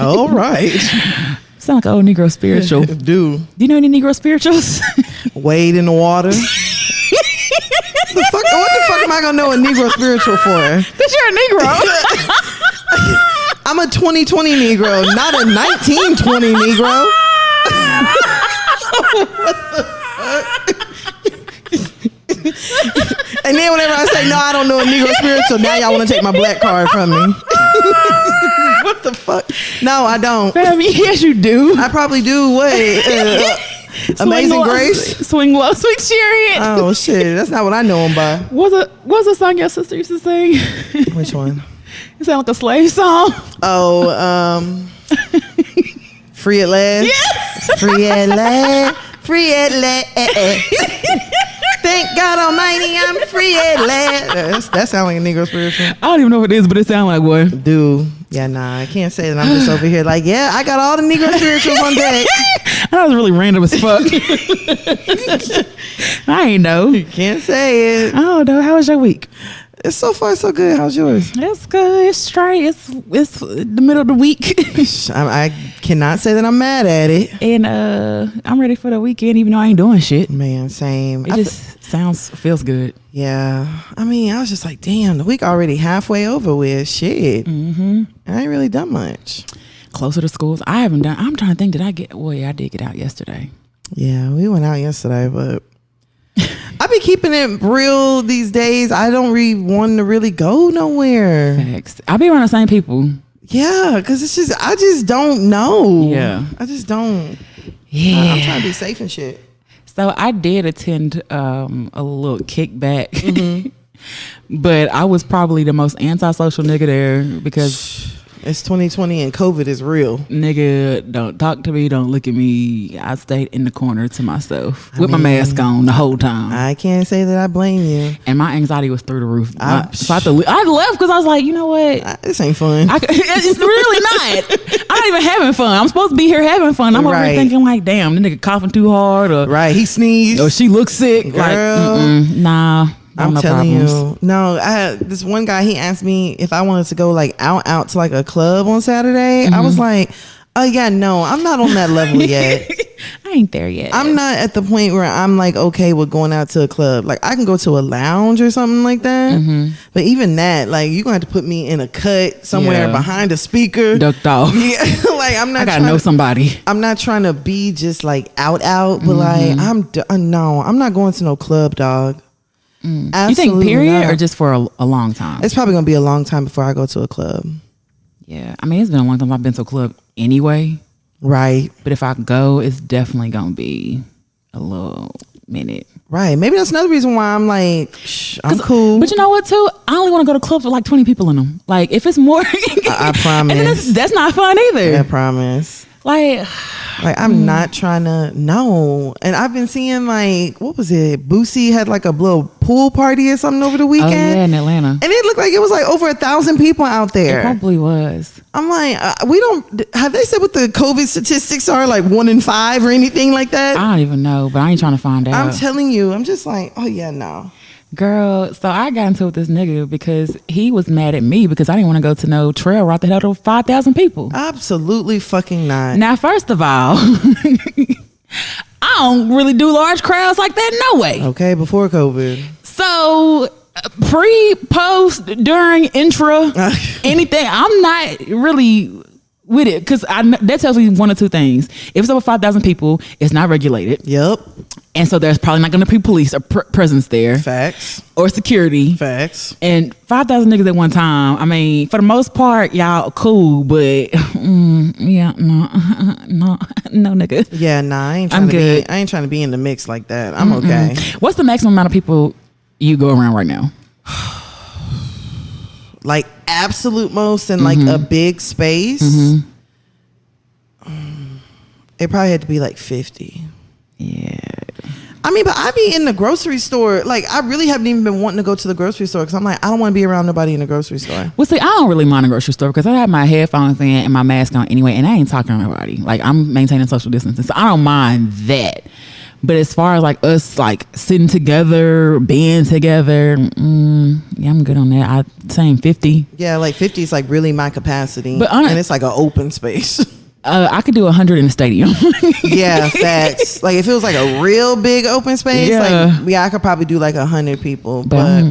All right. Sound like old Negro Spiritual. Do you know any Negro Spirituals? Wade in the water. What the fuck am I gonna know a Negro Spiritual for? Because you're a Negro. I'm a 2020 Negro, not a 1920 Negro. What the fuck? And then whenever I say no, I don't know a Negro Spiritual, now y'all want to take my black card from me. What the fuck? No, I don't. Yes, you do. I probably do. Wait. Amazing Grace? Swing low, swing chariot. Oh, shit. That's not what I know him by. What's a song your sister used to sing? Which one? It sound like a slave song. Oh, Free at Last? Yes. Free at last. Free at last. Thank God Almighty, I'm free at last. That sounds like a Negro Spiritual. I don't even know what it is, but it sounds like one. Dude. Yeah, nah, I can't say that. I'm just over here like, yeah, I got all the Negro Spirituals on deck. That was really random as fuck. I ain't know. You can't say it. I don't know. How was your week? It's so far so good. How's yours? It's good. It's straight. It's the middle of the week. I cannot say that I'm mad at it. And I'm ready for the weekend, even though I ain't doing shit. Man, same. It feels good. Yeah. I mean, I was just like, damn, the week already halfway over with. Shit. Mm-hmm. I ain't really done much. Closer to schools. I'm trying to think, I did get out yesterday. Yeah, we went out yesterday, but I be keeping it real these days. I don't really want to really go nowhere. Facts. I be around the same people. Yeah, because I just don't know. Yeah. I just don't. Yeah. I'm trying to be safe and shit. So I did attend a little kickback, mm-hmm. But I was probably the most antisocial nigga there because it's 2020 and COVID is real. Nigga, don't talk to me, don't look at me. I stayed in the corner to myself with my mask on the whole time. I can't say that I blame you. And my anxiety was through the roof. So I left because I was like, you know what? This ain't fun. It's really not. I'm not even having fun. I'm supposed to be here having fun. I'm over here thinking like, damn, the nigga coughing too hard. Or, right, he sneezed. Or she looks sick. Girl. Like, nah. I'm telling you. No, I had this one guy, he asked me if I wanted to go like out to like a club on Saturday. Mm-hmm. I was like, oh yeah, no, I'm not on that level yet. I ain't there yet. I'm not at the point where I'm like okay with going out to a club. Like I can go to a lounge or something like that. Mm-hmm. But even that, like you're gonna have to put me in a cut somewhere behind a speaker. Ducked off. Yeah. Like I'm not I gotta know somebody. I'm not trying to be just like out, but like I'm not going to no club, dog. You think period not. Or just for a long time? It's probably gonna be a long time before I go to a club. Yeah, I mean it's been a long time I've been to a club anyway. Right. But if I go, it's definitely gonna be a little minute. Right. Maybe that's another reason why I'm like, I'm cool. But you know what too? I only want to go to clubs with like 20 people in them. Like if it's more, I promise. That's not fun either. I promise. Like I'm not trying to know. And I've been seeing like, what was it? Boosie had like a little pool party or something over the weekend. Oh yeah, in Atlanta. And it looked like it was like over 1,000 people out there. It probably was. I'm like, have they said what the COVID statistics are? Like 1 in 5 or anything like that? I don't even know, but I ain't trying to find out. I'm telling you, I'm just like, oh yeah, no. Girl, so I got into it with this nigga because he was mad at me because I didn't want to go to no trail route that had over 5,000 people. Absolutely fucking not. Now, first of all, I don't really do large crowds like that, no way. Okay, before COVID. So, pre, post, during, intra, anything, I'm not really with it because that tells me one or two things. If it's over 5,000 people, it's not regulated. Yep. And so there's probably not going to be police or presence there. Facts. Or security. Facts. And 5,000 niggas at one time. I mean, for the most part, y'all cool, but yeah, no, nigga. Yeah, nah, I ain't trying to be in the mix like that. I'm okay. What's the maximum amount of people you go around right now? Like absolute most in like a big space. It probably had to be like 50. Yeah. I mean, but I be in the grocery store. Like, I really haven't even been wanting to go to the grocery store because I'm like, I don't want to be around nobody in the grocery store. Well, see, I don't really mind the grocery store because I have my headphones in and my mask on anyway, and I ain't talking to nobody. Like, I'm maintaining social distancing, so I don't mind that. But as far as like us like sitting together, being together, yeah, I'm good on that. I saying 50. Yeah, like 50 is like really my capacity, but and it's like an open space. I could do 100 in the stadium. Yeah, facts. Like if it was like a real big open space, I could probably do like 100 people. But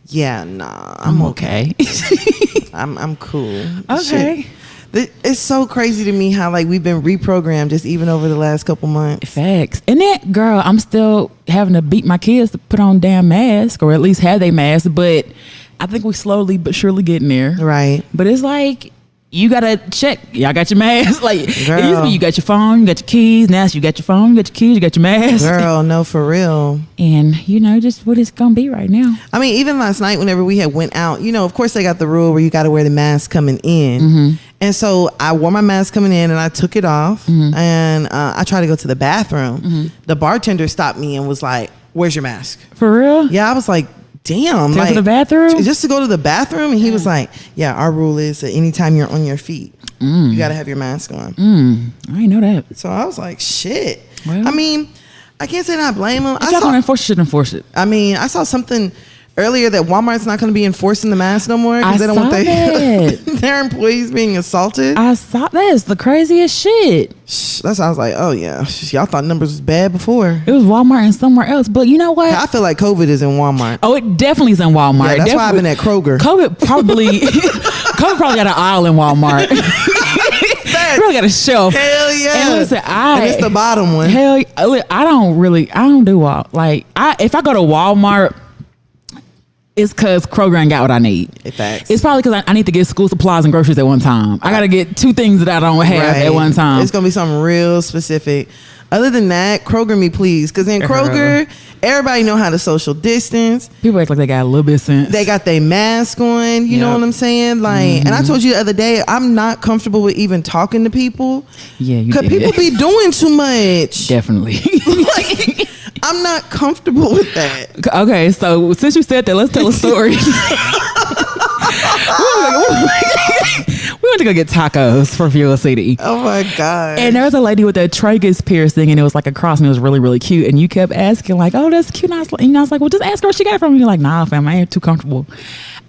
yeah, nah, I'm okay. I'm cool. Okay. Shit. It's so crazy to me how like we've been reprogrammed just even over the last couple months. Facts. And that girl, I'm still having to beat my kids to put on damn mask, or at least have they mask. But I think we slowly but surely getting there. Right. But it's like, you gotta check. Y'all got your mask. Like, it used to be you got your phone, you got your keys. Now you got your phone, you got your keys, you got your mask. Girl, no, for real. And just what it's gonna be right now. I mean, even last night, whenever we had went out, of course they got the rule where you got to wear the mask coming in. And so I wore my mask coming in, and I took it off, and I tried to go to the bathroom. The bartender stopped me and was like, "Where's your mask?" For real? Yeah, I was like, damn, to like, go to the bathroom? Just to go to the bathroom? And he was like, yeah, our rule is that anytime you're on your feet, you got to have your mask on. I didn't know that. So I was like, shit. Well, I mean, I can't say that I blame him. If y'all gonna enforce it, should enforce it. I mean, I saw something earlier that Walmart's not going to be enforcing the mask no more because they don't want their employees being assaulted. I saw that. It's the craziest shit. That's how I was like, oh yeah, y'all thought numbers was bad before. It was Walmart and somewhere else, but you know what? I feel like COVID is in Walmart. Oh, it definitely is in Walmart. Yeah, that's why I've been at Kroger. COVID probably got an aisle in Walmart. Really got a shelf. Hell yeah. And listen, and it's the bottom one. Hell, I don't do Walmart. Like, if I go to Walmart, it's because Kroger ain't got what I need. Facts. It's probably because I need to get school supplies and groceries at one time. I got to get two things that I don't have at one time. It's going to be something real specific. Other than that, Kroger me please. Because in Kroger, everybody know how to social distance. People act like they got a little bit of sense. They got their mask on. You know what I'm saying? Like, and I told you the other day, I'm not comfortable with even talking to people. Yeah, you because people be doing too much. Definitely. Like, I'm not comfortable with that. Okay, so since you said that, let's tell a story. We went to go get tacos for Fuel City. Oh my God. And there was a lady with a tragus piercing, and it was like a cross, and it was really, really cute. And you kept asking, like, oh, that's cute. And I was like, well, just ask her where she got it from. And you're like, nah, fam, I ain't too comfortable.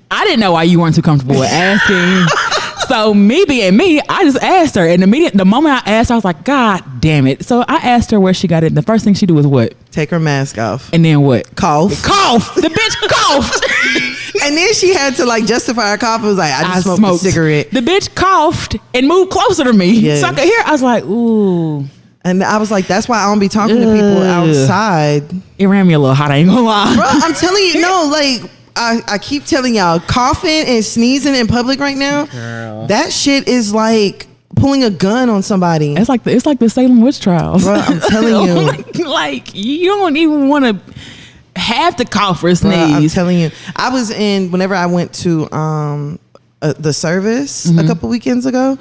I didn't know why you weren't too comfortable with asking. So me being me, I just asked her. And the moment I asked her, I was like, God damn it. So I asked her where she got it. And the first thing she did was what? Take her mask off. And then what? Cough. The bitch coughed. And then she had to like justify her cough. It was like, I just smoked a cigarette. The bitch coughed and moved closer to me. Yes. So I could hear. I was like, ooh. And I was like, that's why I don't be talking to people outside. It ran me a little hot, I ain't gonna lie. Bro, I'm telling you, no, like, I keep telling y'all, coughing and sneezing in public right now, girl, that shit is like pulling a gun on somebody. It's like the Salem witch trials. Bro, I'm telling you. Like, you don't even want to have to cough or sneeze. Bro, I'm telling you. I was whenever I went to the service a couple weekends ago,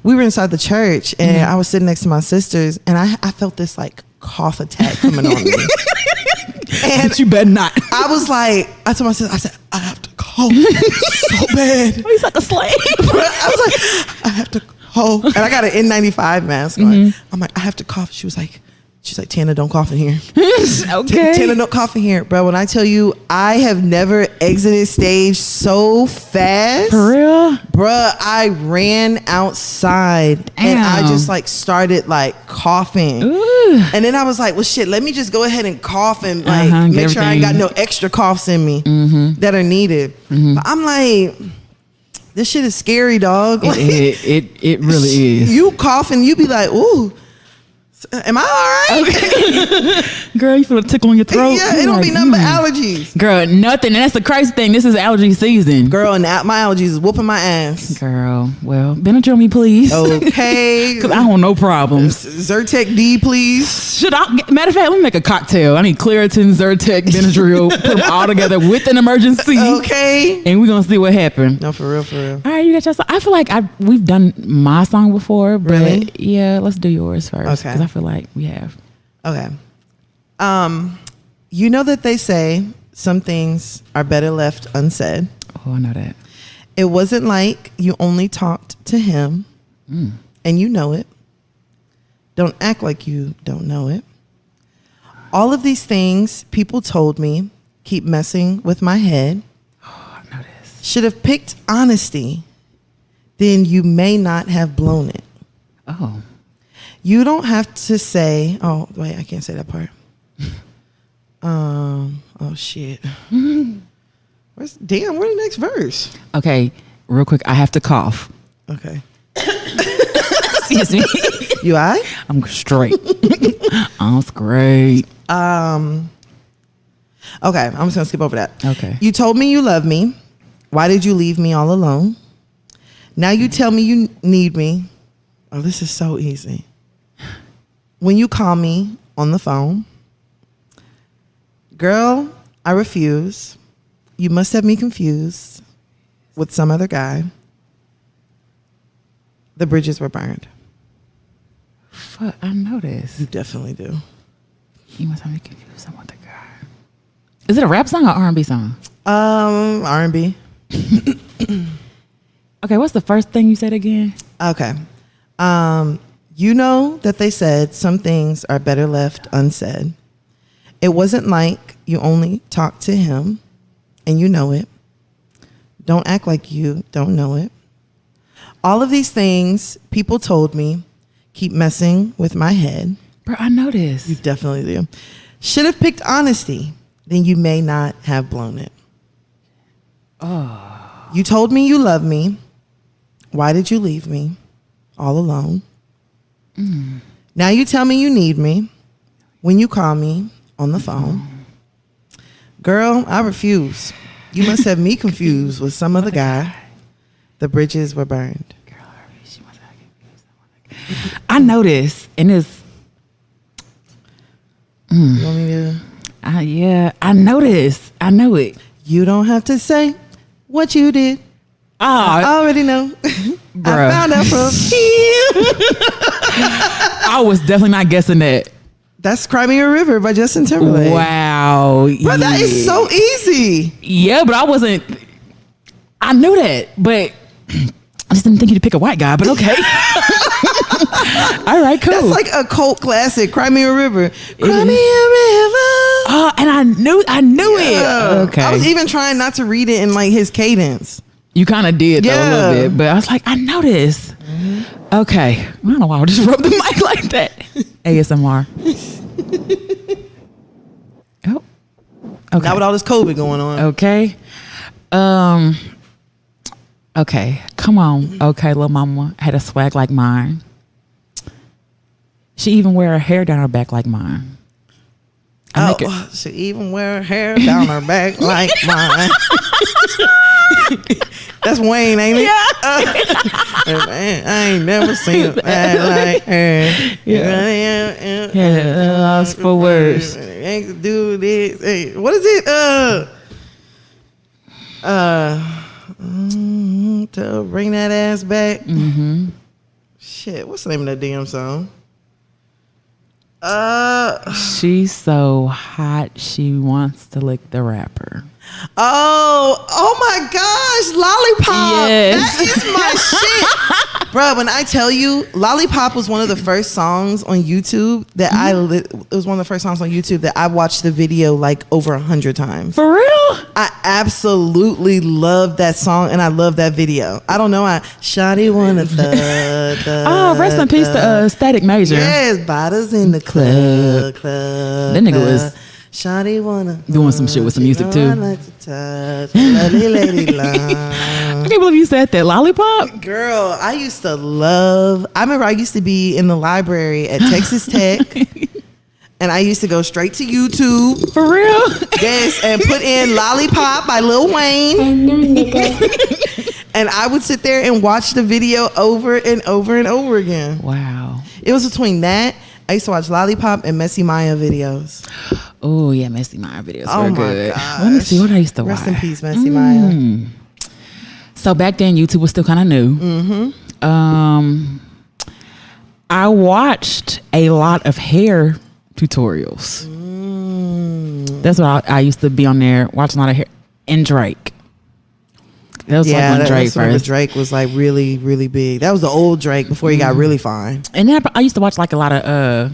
we were inside the church, and I was sitting next to my sisters, and I felt this like cough attack coming on me. And but you better not. I was like, I told my sister, I said, I have to cough so bad. He's like a slave. I was like, I have to cough. And I got an N95 mask on. I'm like, I have to cough. She's like, Tana, don't cough in here. Okay. Tana, don't cough in here. Bro, when I tell you, I have never exited stage so fast. For real? Bruh, I ran outside. Damn. And I just like started like coughing. Ooh. And then I was like, well shit, let me just go ahead and cough and like make sure I ain't got no extra coughs in me that are needed. But I'm like, this shit is scary, dog. It really is. You cough and you be like, ooh. Am I all right? Okay. Girl, you feel a tickle in your throat. Yeah, it don't be nothing but allergies. Girl, nothing. And that's the crazy thing. This is allergy season. Girl, and my allergies is whooping my ass. Girl, well, Benadryl me, please. Okay. Because I don't want no problems. Zyrtec D, please. Matter of fact, let me make a cocktail. I need Claritin, Zyrtec, Benadryl, put them all together with an emergency. Okay. And we're going to see what happens. No, for real, for real. All right, you got your song. I feel like we've done my song before, but really? Yeah, let's do yours first. Okay. Because I feel like we have. Okay. You know that they say some things are better left unsaid. Oh, I know that. It wasn't like you only talked to him and you know it. Don't act like you don't know it. All of these things people told me keep messing with my head. Oh, I know this. Should have picked honesty, then you may not have blown it. Oh. You don't have to say, oh, wait, I can't say that part. Oh, shit. Where's the next verse? Okay, real quick, I have to cough. Okay. Excuse me. You all right? I'm straight. I'm straight. Okay, I'm just gonna skip over that. Okay. You told me you love me. Why did you leave me all alone? Now you tell me you need me. Oh, this is so easy. When you call me on the phone, girl, I refuse. You must have me confused with some other guy. The bridges were burned. Fuck, I know this. You definitely do. You must have me confused with the guy. Is it a rap song or R&B song? R&B. Okay, what's the first thing you said again? Okay. You know that they said some things are better left unsaid. It wasn't like you only talked to him, and you know it. Don't act like you don't know it. All of these things people told me keep messing with my head. Bro, I know this. You definitely do. Should have picked honesty, then you may not have blown it. Oh. You told me you love me. Why did you leave me all alone? Now you tell me you need me when you call me on the phone. Girl, I refuse. You must have me confused with some other guy. The bridges were burned. Girl, she must have confused someone. I know this, and it's. You want me to? Yeah, I know this. I know it. You don't have to say what you did. I already know. I found out from I was definitely not guessing that. That's Cry Me a River by Justin Timberlake. Wow. Bro, that is so easy. Yeah, but I wasn't. I knew that, but I just didn't think you'd pick a white guy, but okay. All right, cool. That's like a cult classic. Cry Me a River. Cry Me a River. Oh, and I knew it. Okay. I was even trying not to read it in like his cadence. You kind of did though, a little bit, but I was like, I know this. Okay. I don't know why I just rubbed the mic like that. ASMR. Oh. Okay. Not with all this COVID going on. Okay. Okay. Come on. Okay, little mama had a swag like mine. She even wear her hair down her back like mine. She even wear her hair down her back like mine. That's Wayne, ain't it? Yeah. Man, I ain't never seen a man like her. Yeah, lost for words. Ain't do this. Hey, what is it? To bring that ass back. Mm-hmm. Shit, what's the name of that damn song? She's so hot, she wants to lick the rapper. Oh my gosh, Lollipop. Yes. That is my shit. Bro, when I tell you, Lollipop was one of the first songs on YouTube that it was one of the first songs on YouTube that I watched the video like over 100 times. For real? I absolutely love that song and I love that video. I don't know, Shawty wanna thug. Oh, rest in peace to Static Major. Yes, bottles in the club. That nigga was Shawty wanna doing some shit with some music too. Like to touch, lady I can't believe you said that. Lollipop? Girl, I remember I used to be in the library at Texas Tech and I used to go straight to YouTube. For real? Yes, and put in Lollipop by Lil Wayne. And I would sit there and watch the video over and over and over again. Wow. It was between that. I used to watch Lollipop and Messy Maya videos. Oh, yeah, Messy Maya videos were good. Gosh. Let me see what I used to watch. Rest in peace, Messy Maya. So back then, YouTube was still kind of new. Mm-hmm. I watched a lot of hair tutorials. That's what I used to be on there, watching a lot of hair. And Drake. That was like when Drake first. Drake was like really, really big. That was the old Drake before he got really fine. And then I used to watch like a lot of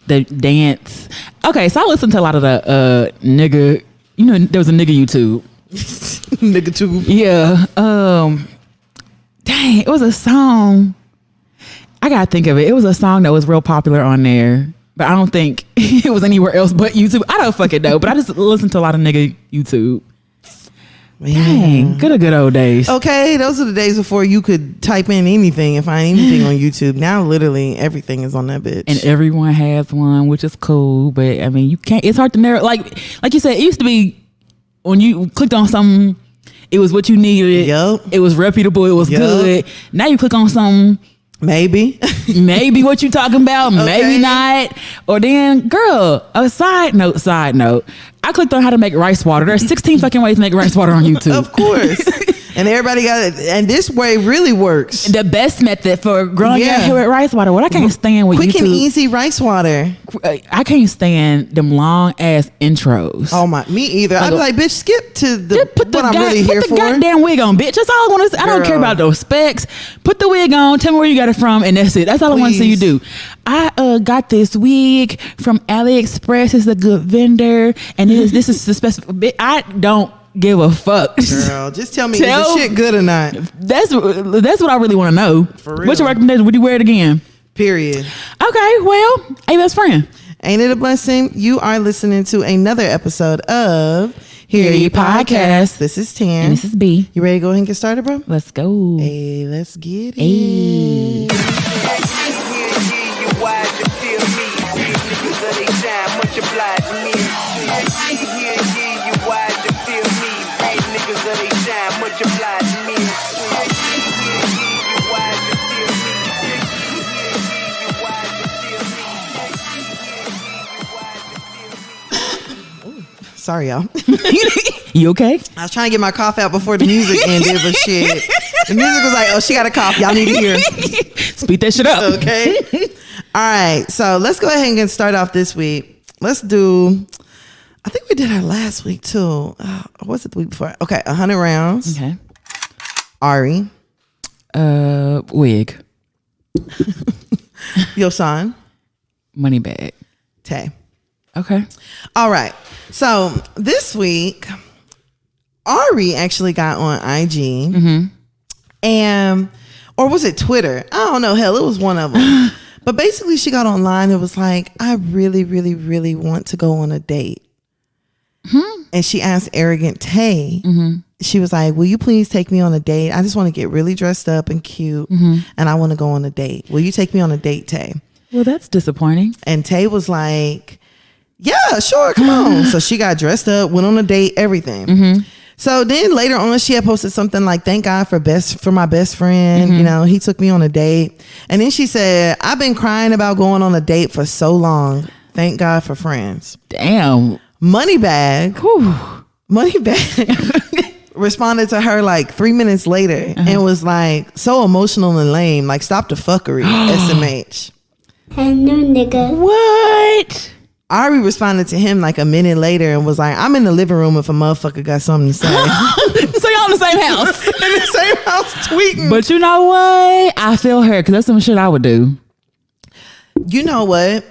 the dance. Okay, so I listened to a lot of the nigga. You know, there was a nigga YouTube. Nigga tube. Yeah. Dang, it was a song. I gotta think of it. It was a song that was real popular on there, but I don't think it was anywhere else but YouTube. I don't fucking know, but I just listened to a lot of nigga YouTube. Dang, good old days. Okay, those are the days before you could type in anything and find anything on YouTube. Now, literally, everything is on that bitch. And everyone has one, which is cool, but I mean, you can't, it's hard to narrow. Like you said, it used to be when you clicked on something, it was what you needed. Yep. It was reputable. It was good. Now you click on something. Maybe what you talking about, okay. Maybe not. Or then, girl, a side note. I clicked on how to make rice water. There's 16 fucking ways to make rice water on YouTube. Of course. And everybody got it. And this way really works. The best method for growing your hair with rice water. What I can't stand with quick YouTube. and easy rice water. I can't stand them long ass intros. Oh my, me either. I'd be like, bitch, skip to what I'm really here for. Put the goddamn wig on, bitch. That's all I want to. I don't care about those specs. Put the wig on. Tell me where you got it from, and that's it. That's all I want to see you do. I got this wig from AliExpress. It's a good vendor, and this is the specific. I don't give a fuck, girl. Just tell me, is the shit good or not? That's what I really want to know. For real. What's your recommendation? Would you wear it again? Period. Okay, well, hey, best friend. Ain't it a blessing? You are listening to another episode of Hear Ye Podcast. This is Tan. And this is B. You ready to go ahead and get started, bro? Let's go. Hey, let's get it. Hey. Sorry, y'all. You okay? I was trying to get my cough out before the music ended, but shit. The music was like, oh, she got a cough. Y'all need to hear. Speed that shit up. Okay. All right. So let's go ahead and start off this week. Let's do, I think we did our last week too. What's it the week before? Okay. 100 rounds. Okay. Ari. Wig. Your son. Money bag. Tay. Okay. All right. So this week, Ari actually got on IG and, or was it Twitter? I don't know. Hell, it was one of them. But basically she got online and was like, I really, really, really want to go on a date. And she asked arrogant Tay, she was like, will you please take me on a date? I just want to get really dressed up and cute and I want to go on a date. Will you take me on a date, Tay? Well, that's disappointing. And Tay was like, yeah, sure, come on. So she got dressed up, went on a date, everything. So then later on, she had posted something like, thank God for my best friend. You know, he took me on a date. And then she said, I've been crying about going on a date for so long. Thank God for friends. Damn. Moneybag responded to her like 3 minutes later and was like, so emotional and lame. Like, stop the fuckery, SMH. Hello, nigga. What? Ari responded to him like a minute later and was like, I'm in the living room if a motherfucker got something to say. So y'all in the same house. In the same house tweeting. But you know what? I feel her because that's some shit I would do. You know what?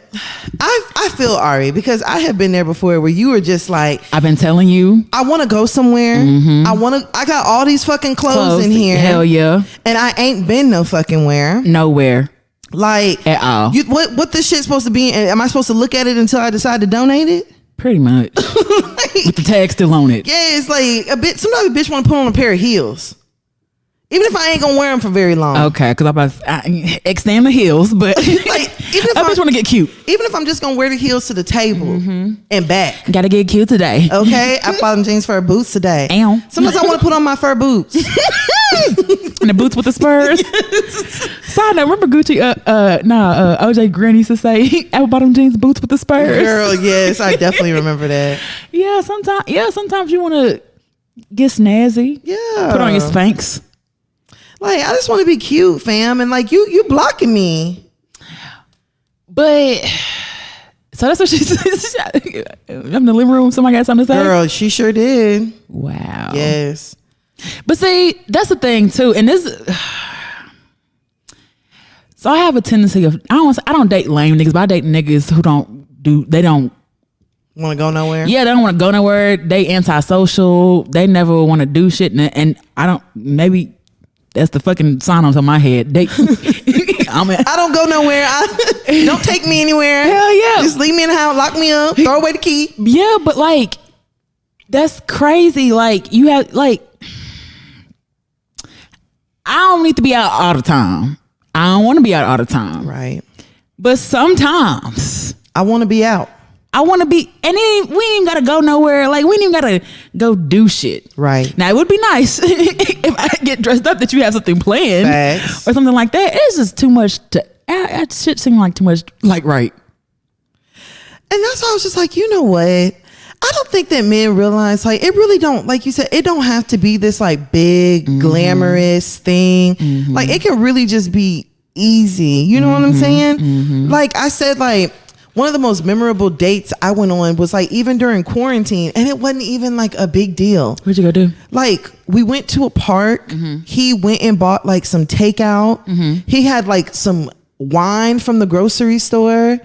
I feel Ari because I have been there before where you were just like, I've been telling you. I want to go somewhere. I got all these fucking clothes in here. Hell yeah. And I ain't been no fucking where. Nowhere. Like at all. What this shit supposed to be? Am I supposed to look at it until I decide to donate it? Pretty much. With the tag still on it. Yeah, it's like a bit. Sometimes a bitch want to put on a pair of heels, even if I ain't gonna wear them for very long. Okay, because I'm about to extend the heels, but like even if I just want to get cute. Even if I'm just gonna wear the heels to the table and back. Gotta get cute today. Okay, I bought them jeans fur boots today. Ow. Sometimes I want to put on my fur boots. And the boots with the spurs. Side note, remember Gucci? OJ Granny used to say, "Apple bottom jeans, boots with the spurs." Girl, yes, I definitely remember that. Yeah, sometimes you want to get snazzy. Yeah, put on your Spanx. Like, I just want to be cute, fam, and like you blocking me. But so that's what she said. I'm in the living room. Somebody got something to say. Girl, she sure did. Wow. Yes. But see, that's the thing too, and this. So I have a tendency of I don't date lame niggas, but I date niggas who don't want to go nowhere. Yeah, they don't want to go nowhere. They antisocial. They never want to do shit, and I don't. Maybe that's the fucking sign on my head. I don't go nowhere. Don't take me anywhere. Hell yeah. Just leave me in the house, lock me up, throw away the key. Yeah, but like that's crazy. Like you have like I don't need to be out all the time. I don't want to be out all the time. Right. But sometimes I want to be out. I want to be, and we ain't even got to go nowhere. Like, we ain't even got to go do shit. Right. Now, it would be nice if I get dressed up that you have something planned. Facts. Or something like that. It's just too much that shit seem like too much, like, right. And that's why I was just like, you know what? I don't think that men realize, like, it really don't, like you said, it don't have to be this, like, big, glamorous thing. Like, it can really just be easy. You know what I'm saying? Like, I said, like, one of the most memorable dates I went on was like even during quarantine, and it wasn't even like a big deal. What'd you go do? Like we went to a park. He went and bought like some takeout. He had like some wine from the grocery store,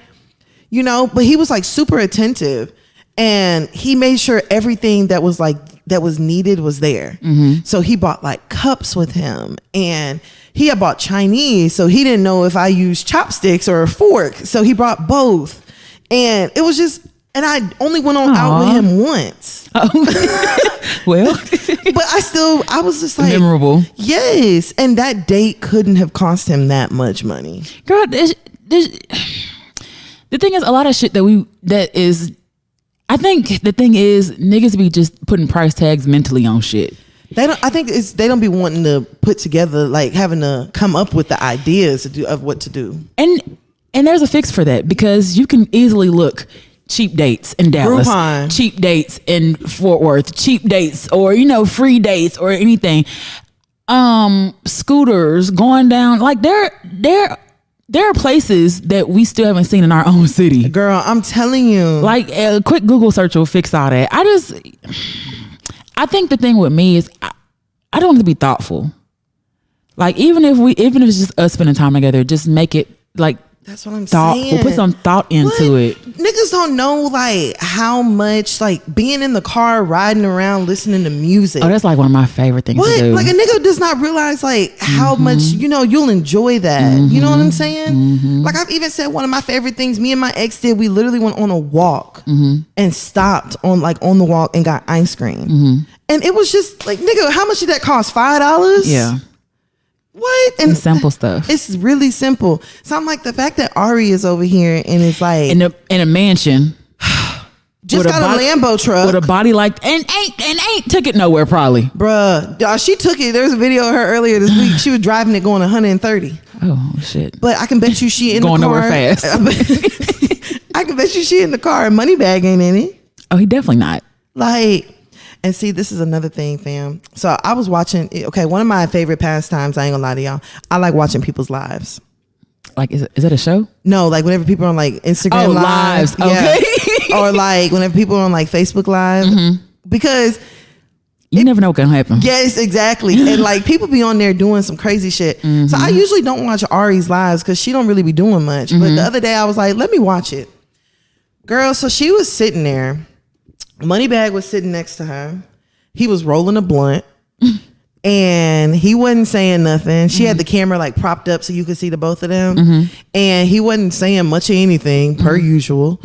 you know, but he was like super attentive, and he made sure everything that was needed was there. So he bought like cups with him, and he had bought Chinese, so he didn't know if I used chopsticks or a fork. So he brought both. And it was just, and I only went out with him once. Well, but I was just like, memorable. Yes. And that date couldn't have cost him that much money. Girl, the thing is, a lot of shit I think the thing is, niggas be just putting price tags mentally on shit. They don't be wanting to put together, like having to come up with the ideas of what to do. And there's a fix for that, because you can easily look cheap dates in Dallas, Groupon. Cheap dates in Fort Worth, cheap dates, or free dates or anything. Scooters going down, like there are places that we still haven't seen in our own city. Girl, I'm telling you. Like a quick Google search will fix all that. I think the thing with me is I don't want to be thoughtful. Like even if it's just us spending time together, just make it like that's what I'm saying. We'll put some thought into it. Niggas don't know like how much like being in the car, riding around, listening to music. Oh, that's like one of my favorite things to do. Like a nigga does not realize like how much, you'll enjoy that. You know what I'm saying? Like I've even said one of my favorite things me and my ex did, we literally went on a walk and stopped on the walk and got ice cream. And it was just like, nigga, how much did that cost? $5? Yeah. What? And simple stuff. It's really simple. So I'm like, the fact that Ari is over here and it's like in a mansion, just got a Lambo truck with a body like and ain't took it nowhere probably. Bruh, she took it. There was a video of her earlier this week. She was driving it going 130. Oh shit! But I can bet you she in going the car nowhere fast. I can bet you she in the car and Moneybag ain't in it. Oh, he definitely not. Like. And see, this is another thing, fam. So I was watching, one of my favorite pastimes, I ain't gonna lie to y'all, I like watching people's lives. Like, is it a show? No, like whenever people are on like Instagram lives. Okay. Yeah. Or like whenever people are on like Facebook Live. Because you never know what's gonna happen. Yes, exactly. And like people be on there doing some crazy shit. So I usually don't watch Ari's lives because she don't really be doing much. But the other day I was like, let me watch it. Girl, so she was sitting there. Moneybag was sitting next to her. He was rolling a blunt and he wasn't saying nothing. She had the camera like propped up so you could see the both of them. And he wasn't saying much of anything per usual.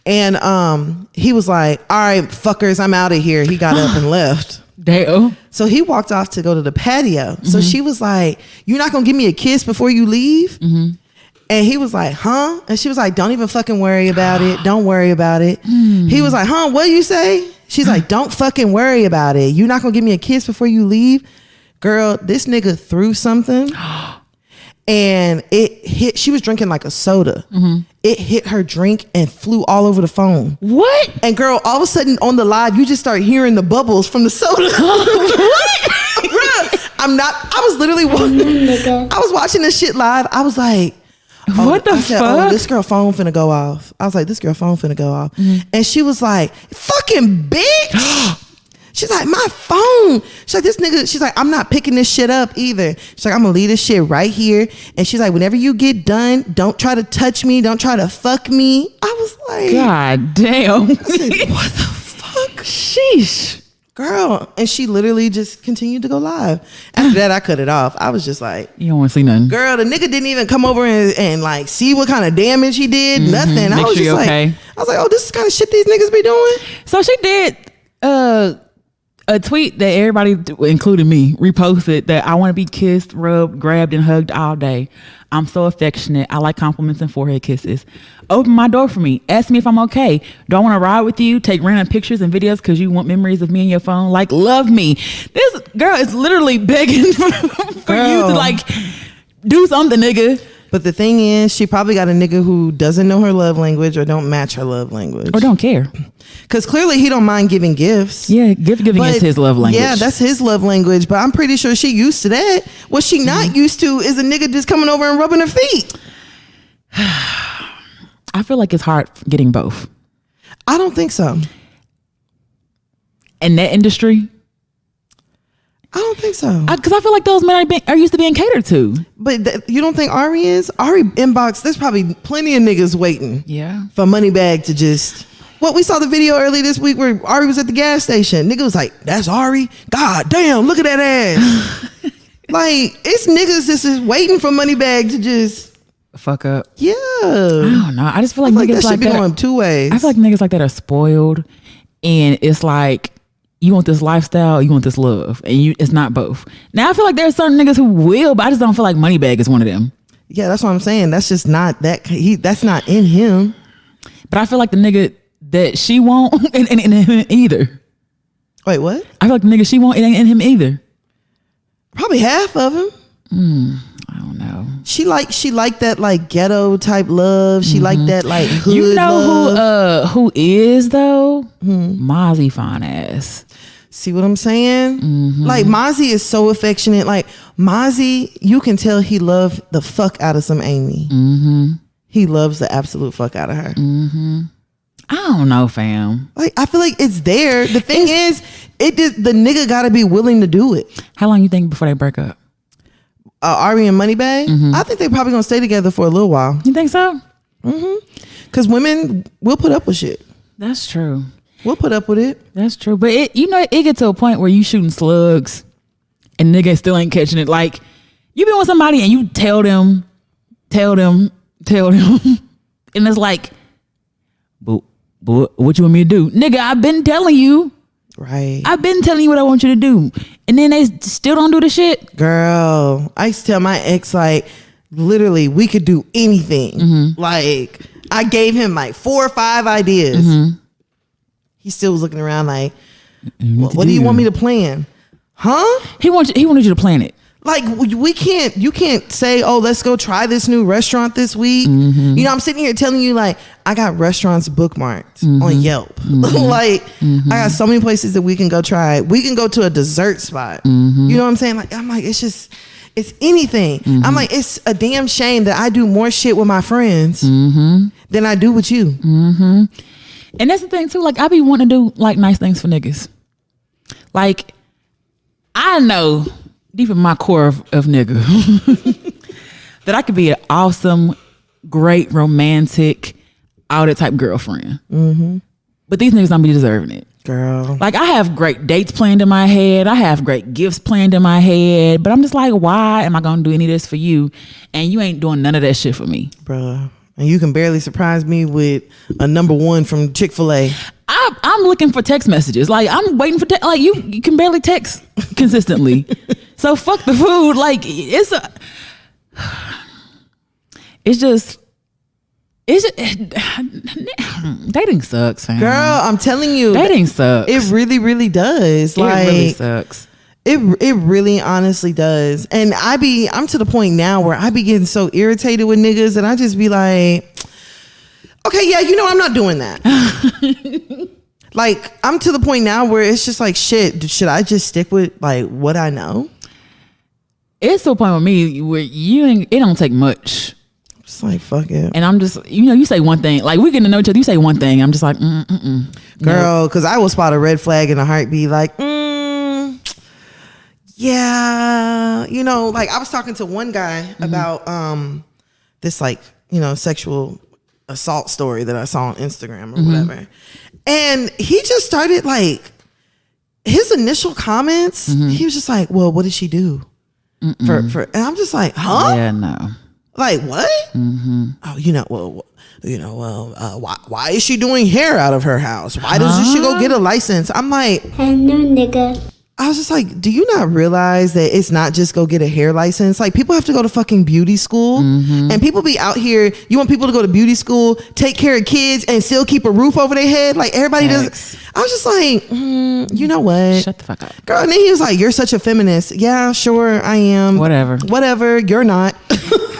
And he was like, all right, fuckers, I'm out of here. He got up and left. Damn. So he walked off to go to the patio. So she was like, you're not gonna give me a kiss before you leave? And he was like, huh? And she was like, don't even fucking worry about it. Don't worry about it. He was like, huh? What you say? She's like, don't fucking worry about it. You're not going to give me a kiss before you leave? Girl, this nigga threw something and it hit. She was drinking like a soda. It hit her drink and flew all over the phone. What? And girl, all of a sudden on the live, you just start hearing the bubbles from the soda. What? Bruh, I was literally I was watching this shit live. I was like, what the fuck? Oh, this girl phone finna go off. I was like, this girl phone finna go off. And she was like, fucking bitch. She's like, my phone. She's like, this nigga, she's like, I'm not picking this shit up either. She's like, I'm gonna leave this shit right here. And she's like, whenever you get done, don't try to touch me. Don't try to fuck me. I was like, God damn. I said, what the fuck? Sheesh. Girl. And she literally just continued to go live. After that, I cut it off. I was just like, you don't want to see nothing. Girl, the nigga didn't even come over and like see what kind of damage he did. Nothing. Make I was sure just like, okay. I was like, oh, this is the kind of shit these niggas be doing. So she did a tweet that everybody, including me, reposted that I want to be kissed, rubbed, grabbed, and hugged all day. I'm so affectionate. I like compliments and forehead kisses. Open my door for me. Ask me if I'm okay. Do I want to ride with you? Take random pictures and videos because you want memories of me in your phone. Like, love me. This girl is literally begging for you to like do something, nigga. But the thing is, she probably got a nigga who doesn't know her love language or don't match her love language. Or don't care. Because clearly he don't mind giving gifts. Yeah, giving is his love language. Yeah, that's his love language. But I'm pretty sure she used to that. What she not used to is a nigga just coming over and rubbing her feet. I feel like it's hard getting both. I don't think so. In that industry? I don't think so. Because I feel like those men are used to being catered to. But you don't think Ari is? Ari inbox, there's probably plenty of niggas waiting for Moneybag to just... What, we saw the video earlier this week where Ari was at the gas station. Nigga was like, that's Ari? God damn, look at that ass. Like, it's niggas just is waiting for Moneybag to just... fuck up. Yeah. I don't know. I just feel like niggas that should be going two ways. I feel like niggas like that are spoiled. And it's like... You want this lifestyle, you want this love, and it's not both. Now I feel like there are certain niggas who will, but I just don't feel like Moneybag is one of them. Yeah, that's what I'm saying. That's just not that. That's not in him. But I feel like the nigga that she won't, and him either. Wait, what? I feel like the nigga she won't, it ain't in him either. Probably half of him. I don't know. She like that like ghetto type love. She like that like hood. You know love. who is though? Mozzie fine ass. See what I'm saying? Like Mozzie is so affectionate. Like Mozzie, you can tell he loved the fuck out of some Amy. He loves the absolute fuck out of her. I don't know, fam. Like I feel like it's there. The thing is, the nigga got to be willing to do it. How long you think before they break up? Ari and Moneybag? I think they probably gonna stay together for a little while. You think so? Because women will put up with shit. That's true. We'll put up with it. That's true. But it get to a point where you shooting slugs and niggas still ain't catching it. Like you been with somebody and you tell them, and it's like, but what you want me to do? Nigga, I've been telling you. Right. I've been telling you what I want you to do. And then they still don't do the shit. Girl, I used to tell my ex, like, literally, we could do anything. Like, I gave him like 4 or 5 ideas. He still was looking around like, what do you want me to plan? Huh? He wanted you to plan it. Like, you can't say, oh, let's go try this new restaurant this week. You know, I'm sitting here telling you, like, I got restaurants bookmarked on Yelp. Like, I got so many places that we can go try. We can go to a dessert spot. You know what I'm saying? Like, I'm like, it's anything. I'm like, it's a damn shame that I do more shit with my friends than I do with you. And that's the thing, too. Like, I be wanting to do, like, nice things for niggas. Like, I know... deep in my core of nigga that I could be an awesome, great, romantic, all that type girlfriend. But these niggas don't be deserving it. Girl. Like I have great dates planned in my head. I have great gifts planned in my head. But I'm just like, why am I going to do any of this for you? And you ain't doing none of that shit for me. Bruh. And you can barely surprise me with a #1 from Chick-fil-A. I'm looking for text messages. Like I'm waiting for like you can barely text consistently. So fuck the food. Like dating sucks, fam. Girl, I'm telling you, dating sucks. It really, really does. Like it really sucks. It really honestly does. And I'm to the point now where I be getting so irritated with niggas and I just be like, okay, yeah, you know, I'm not doing that. Like, I'm to the point now where it's just like, shit, should I just stick with like what I know? It's to a point with me where it don't take much Just like, fuck it. And I'm just, you say one thing. Like, we getting to know each other. You say one thing. I'm just like, Girl, because I will spot a red flag in a heartbeat. Like, yeah. Like, I was talking to one guy about this, like, sexual assault story that I saw on Instagram or whatever. And he just started, like, his initial comments, he was just like, well, what did she do? And I'm just like, huh? Yeah, no. Like, what? Oh, why is she doing hair out of her house? Why doesn't she go get a license? I'm like, Hello, nigga. I was just like, do you not realize that it's not just go get a hair license? Like, people have to go to fucking beauty school, and people be out here. You want people to go to beauty school, take care of kids, and still keep a roof over their head? Like, everybody does. I was just like, you know what? Shut the fuck up, girl. And then he was like, you're such a feminist. Yeah, sure, I am. Whatever. You're not.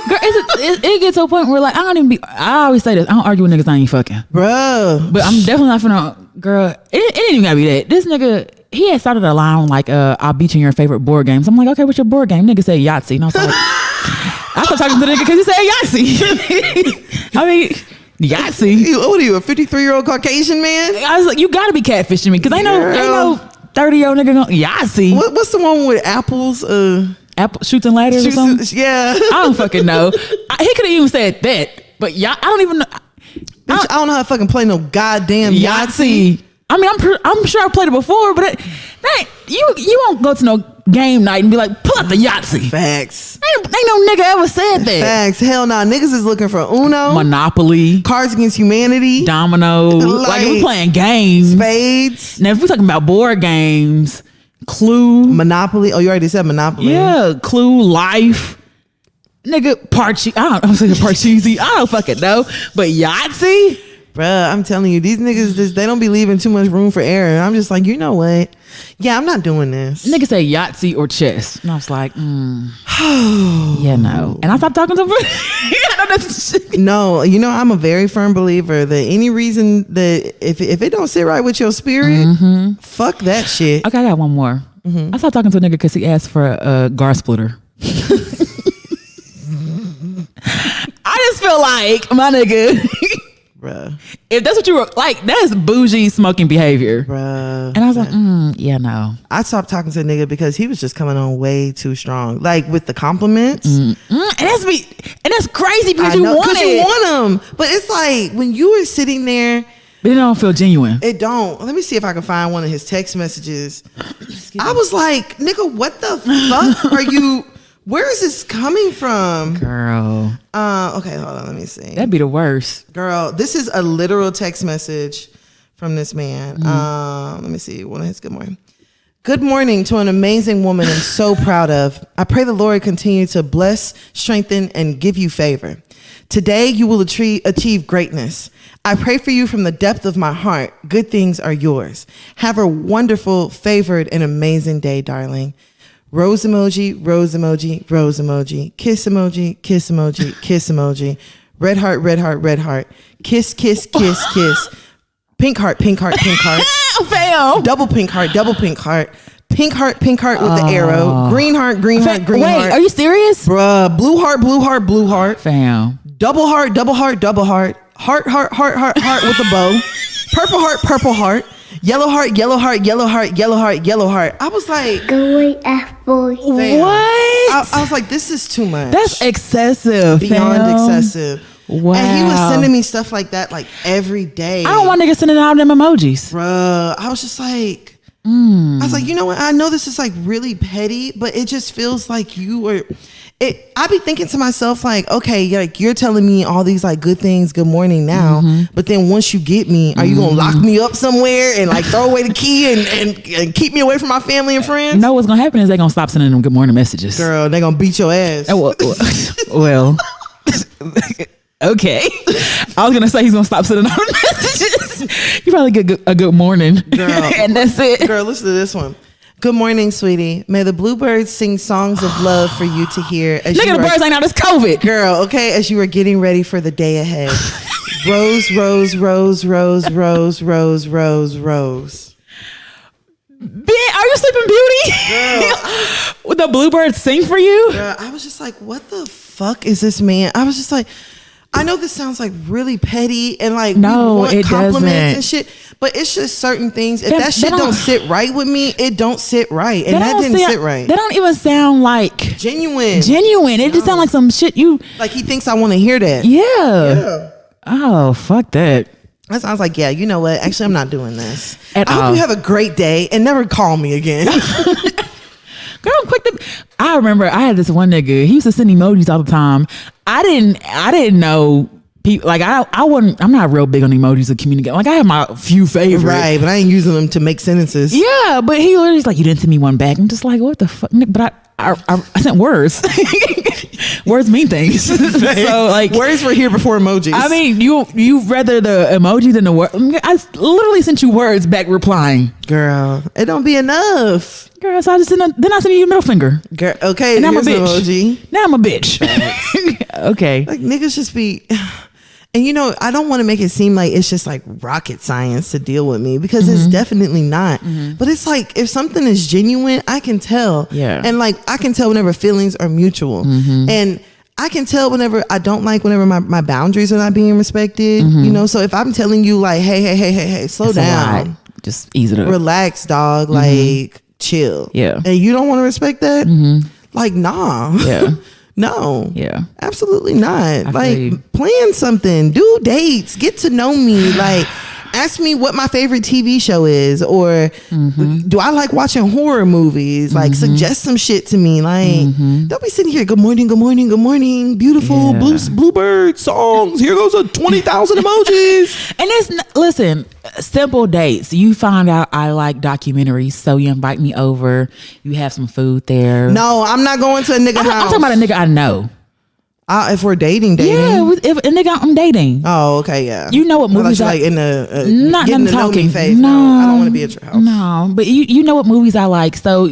Girl, it gets to a point where, like, I always say this, I don't argue with niggas I ain't fucking, bro. But I'm definitely not finna, girl, it ain't even gotta be that. This nigga, he had started a line like, I'll beat you in your favorite board games. I'm like, okay, what's your board game? Nigga said Yahtzee. And I was like, I started talking to the nigga because he said Yahtzee. I mean, Yahtzee. What are you, a 53-year-old Caucasian man? I was like, you gotta be catfishing me because ain't no 30-year-old nigga going Yahtzee. What's the one with apples? Apple shoots and ladders or something? Yeah. I don't fucking know. He could have even said that, but I don't even know. Bitch, I don't know how to fucking play no goddamn Yahtzee. I mean, I'm sure I played it before, but you won't go to no game night and be like, pull out the Yahtzee. Facts. Ain't no nigga ever said that. Facts. Hell nah. Niggas is looking for Uno, Monopoly, Cards Against Humanity, Domino. Like if we playing games, spades. Now if we talking about board games, Clue, Monopoly. Oh, you already said Monopoly. Yeah, Clue, Life. Nigga, I'm saying Parcheesi. I don't fucking know. But Yahtzee? Bruh, I'm telling you, these niggas, they don't be leaving too much room for error. And I'm just like, you know what? Yeah, I'm not doing this. Nigga say Yahtzee or chess. And I was like, yeah, no. And I stopped talking to him. No, I'm a very firm believer that any reason that if it don't sit right with your spirit, fuck that shit. Okay, I got one more. I stopped talking to a nigga because he asked for a guard splitter. I just feel like, my nigga, bruh, if that's what you were like, that's bougie smoking behavior, bruh. And I was like, yeah, no. I stopped talking to a nigga because he was just coming on way too strong, like with the compliments. And that's crazy because you want them, but it's like when you were sitting there, but it don't feel genuine. It don't. Let me see if I can find one of his text messages. I was like, nigga, what the fuck are you? Where is this coming from? Girl. Okay, hold on. Let me see. That'd be the worst. Girl, this is a literal text message from this man. Let me see. One of his good morning. Good morning to an amazing woman I'm so proud of. I pray the Lord continue to bless, strengthen, and give you favor. Today, you will achieve greatness. I pray for you from the depth of my heart. Good things are yours. Have a wonderful, favored, and amazing day, darling. Rose emoji, rose emoji, rose emoji, kiss emoji, kiss emoji, kiss emoji, red heart, red heart, red heart, kiss, kiss, kiss, kiss, pink heart, pink heart, pink heart, Fam. Double pink heart with the arrow, green heart, green heart, green heart. Wait, are you serious? Bruh, blue heart, blue heart, blue heart. Fam. Double heart, double heart, double heart, heart, heart, heart, heart, heart with a bow, purple heart. Yellow heart, yellow heart, yellow heart, yellow heart, yellow heart. I was like, go away, F-boy. Fam. What? I was like, this is too much. That's excessive. Beyond excessive. Wow. And he was sending me stuff like that like every day. I don't want niggas sending out them emojis. Bruh, I was just like, I was like, you know what? I know this is like really petty, but it just feels like you were. I be thinking to myself like, okay, like you're telling me all these like good things, good morning now, but then once you get me, are you gonna lock me up somewhere and like throw away the key and keep me away from my family and friends? No, what's gonna happen is they gonna stop sending them good morning messages. Girl, they gonna beat your ass. Well, okay. I was gonna say he's gonna stop sending out messages. You probably get a good morning, girl, and that's it. Girl, listen to this one. Good morning, sweetie. May the bluebirds sing songs of love for you to hear. Nigga, the birds ain't out. It's COVID. Girl, okay, as you were getting ready for the day ahead. Rose, rose, rose, rose, rose, rose, rose, rose. Are you Sleeping Beauty? Girl, Would the bluebirds sing for you? Girl, I was just like, what the fuck is this man? I was just like, I know this sounds like really petty and like no, we want it compliments doesn't. and shit, but it's just certain things. If that shit don't sit right with me, it don't sit right, and that didn't sit right. That don't even sound like genuine. It just sounds like some shit you like. He thinks I want to hear that. Yeah. Oh, fuck that. That sounds like, yeah, you know what? Actually, I'm not doing this. At I all. hope you have a great day and never call me again. Girl, I'm quick to. I remember I had this one nigga. He used to send emojis all the time. I didn't know people like I wasn't. I'm not real big on emojis to communicate. Like I have my few favorites, right? But I ain't using them to make sentences. Yeah, but he literally's like, you didn't send me one back. I'm just like, what the fuck? But I sent words. Words mean things. So like words were here before emojis. I mean, you rather the emoji than the word. I literally sent you words back replying. Girl, it don't be enough. Girl, so I just sent you a middle finger. Girl, okay, and I'm a bitch. Emoji. Now I'm a bitch. Okay. Like niggas just be. And you know, I don't want to make it seem like it's just like rocket science to deal with me because it's definitely not. But it's like if something is genuine, I can tell. Yeah. And like I can tell whenever feelings are mutual. And I can tell whenever I don't like whenever my boundaries are not being respected. You know, so if I'm telling you like, hey, slow down. Just ease it up. Relax, dog. Like chill. Yeah. And you don't want to respect that? Like, nah. Yeah. No. Yeah. Absolutely not. Like plan something, do dates, get to know me. Like ask me what my favorite TV show is or do I like watching horror movies? Like suggest some shit to me. Like don't be sitting here, good morning, beautiful bluebird songs. Here goes a 20,000 emojis. And it's listen, simple dates. You find out I like documentaries, so you invite me over. You have some food there. No, I'm not going to a nigga house. I'm talking about a nigga I know. If we're dating. Yeah, if a nigga I'm dating. Oh, okay, yeah. You know what movies like in the not getting to know me phase. No, I don't want to be at your house. No, but you know what movies I like. So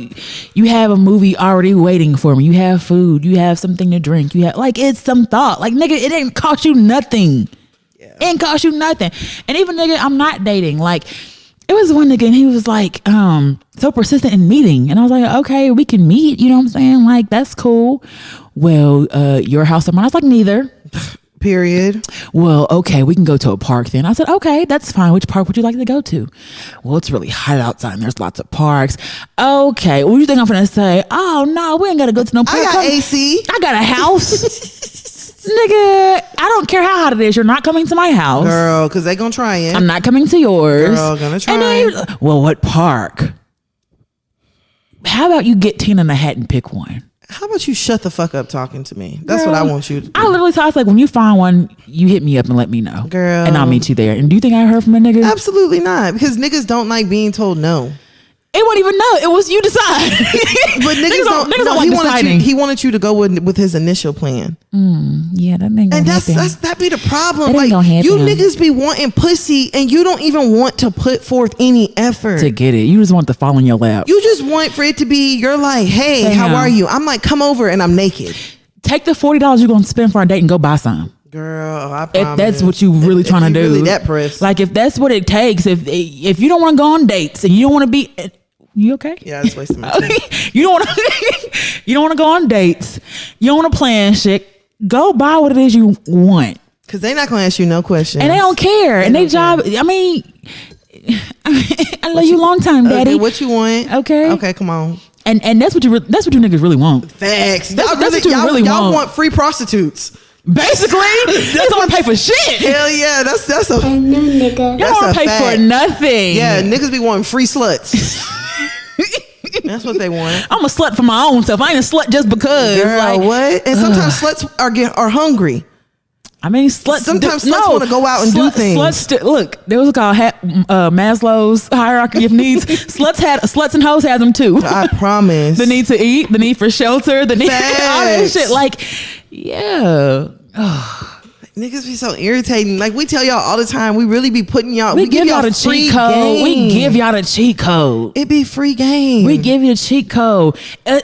you have a movie already waiting for me. You have food. You have something to drink. You have like it's some thought. Like nigga, it didn't cost you nothing. Yeah. It didn't cost you nothing. And even nigga, I'm not dating. Like it was one nigga and he was like so persistent in meeting. And I was like, okay, we can meet. You know what I'm saying? Like that's cool. Well, your house or mine? I was like, neither. Period. Well, okay, we can go to a park then. I said, okay, that's fine. Which park would you like to go to? Well, it's really hot outside and there's lots of parks. Okay, what do you think I'm going to say? Oh, no, we ain't got to go to no park. I got AC. I got a house. Nigga, I don't care how hot it is. You're not coming to my house. Girl, because they going to try it. I'm not coming to yours. Girl, going to try. And then well, what park? How about you get Tina in a hat and pick one? How about you shut the fuck up talking to me? That's what I want you to do. I literally thought it's like when you find one, you hit me up and let me know. Girl. And I'll meet you there. And do you think I heard from a nigga? Absolutely not. Because niggas don't like being told no. It won't even know. It was you decide. But niggas don't like deciding. He wanted you to go with his initial plan. Yeah, that ain't gonna happen. And that be the problem. That ain't gonna happen. You niggas be wanting pussy and you don't even want to put forth any effort to get it. You just want to fall in your lap. You just want for it to be, you're like, hey, how are you? I'm like, come over and I'm naked. Take the $40 you're gonna spend for a date and go buy some. Girl, I promise. If that's what you really trying to do. Really that press. Like if that's what it takes, if you don't want to go on dates and you don't want to be, you okay? Yeah, I just wasted my time. You don't want to go on dates. You don't want to plan shit. Go buy what it is you want. Because they're not going to ask you no questions. And they don't care. And they job, I mean, I love you long time, daddy. Okay, what you want? Okay, come on. And that's what you niggas really want. Facts. That's what you really want. Y'all want free prostitutes. Basically, you don't want to pay for shit. Hell yeah, that's a new nigga. You don't want to pay for nothing. Yeah, niggas be wanting free sluts. That's what they want. I'm a slut for my own self. I ain't a slut just because. Girl, like, what? And sometimes sluts are hungry. I mean, sometimes sluts want to go out and do things. Look, there was a called Maslow's hierarchy of needs. Sluts and hoes have them too. I promise. The need to eat, the need for shelter, the need all that shit. Like, yeah. Niggas be so irritating. Like we tell y'all all the time, we really be putting y'all. We give y'all the cheat code. We give y'all the cheat code. It be free game. We give you the cheat code.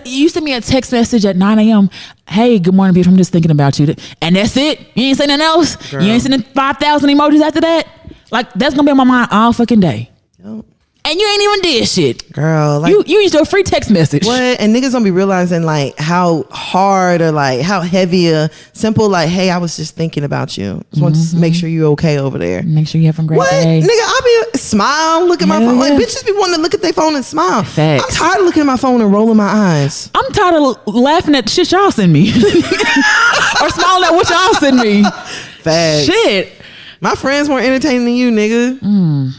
You send me a text message at 9 a.m. Hey, good morning, beautiful. I'm just thinking about you. And that's it. You ain't saying nothing else. Girl. You ain't sending 5,000 emojis after that. Like that's gonna be on my mind all fucking day. Yep. And you ain't even did shit. Girl, like, you used a free text message. What? And niggas don't be realizing like how hard or like how heavy a simple like, hey, I was just thinking about you. Just want to make sure you're okay over there. Make sure you have a great What? day. Nigga, I be smile, look at my phone. Like bitches be wanting to look at their phone and smile. Facts. I'm tired of looking at my phone and rolling my eyes. I'm tired of laughing at the shit y'all send me. Or smiling at what y'all send me. Facts. Shit. My friends more entertaining than you, nigga.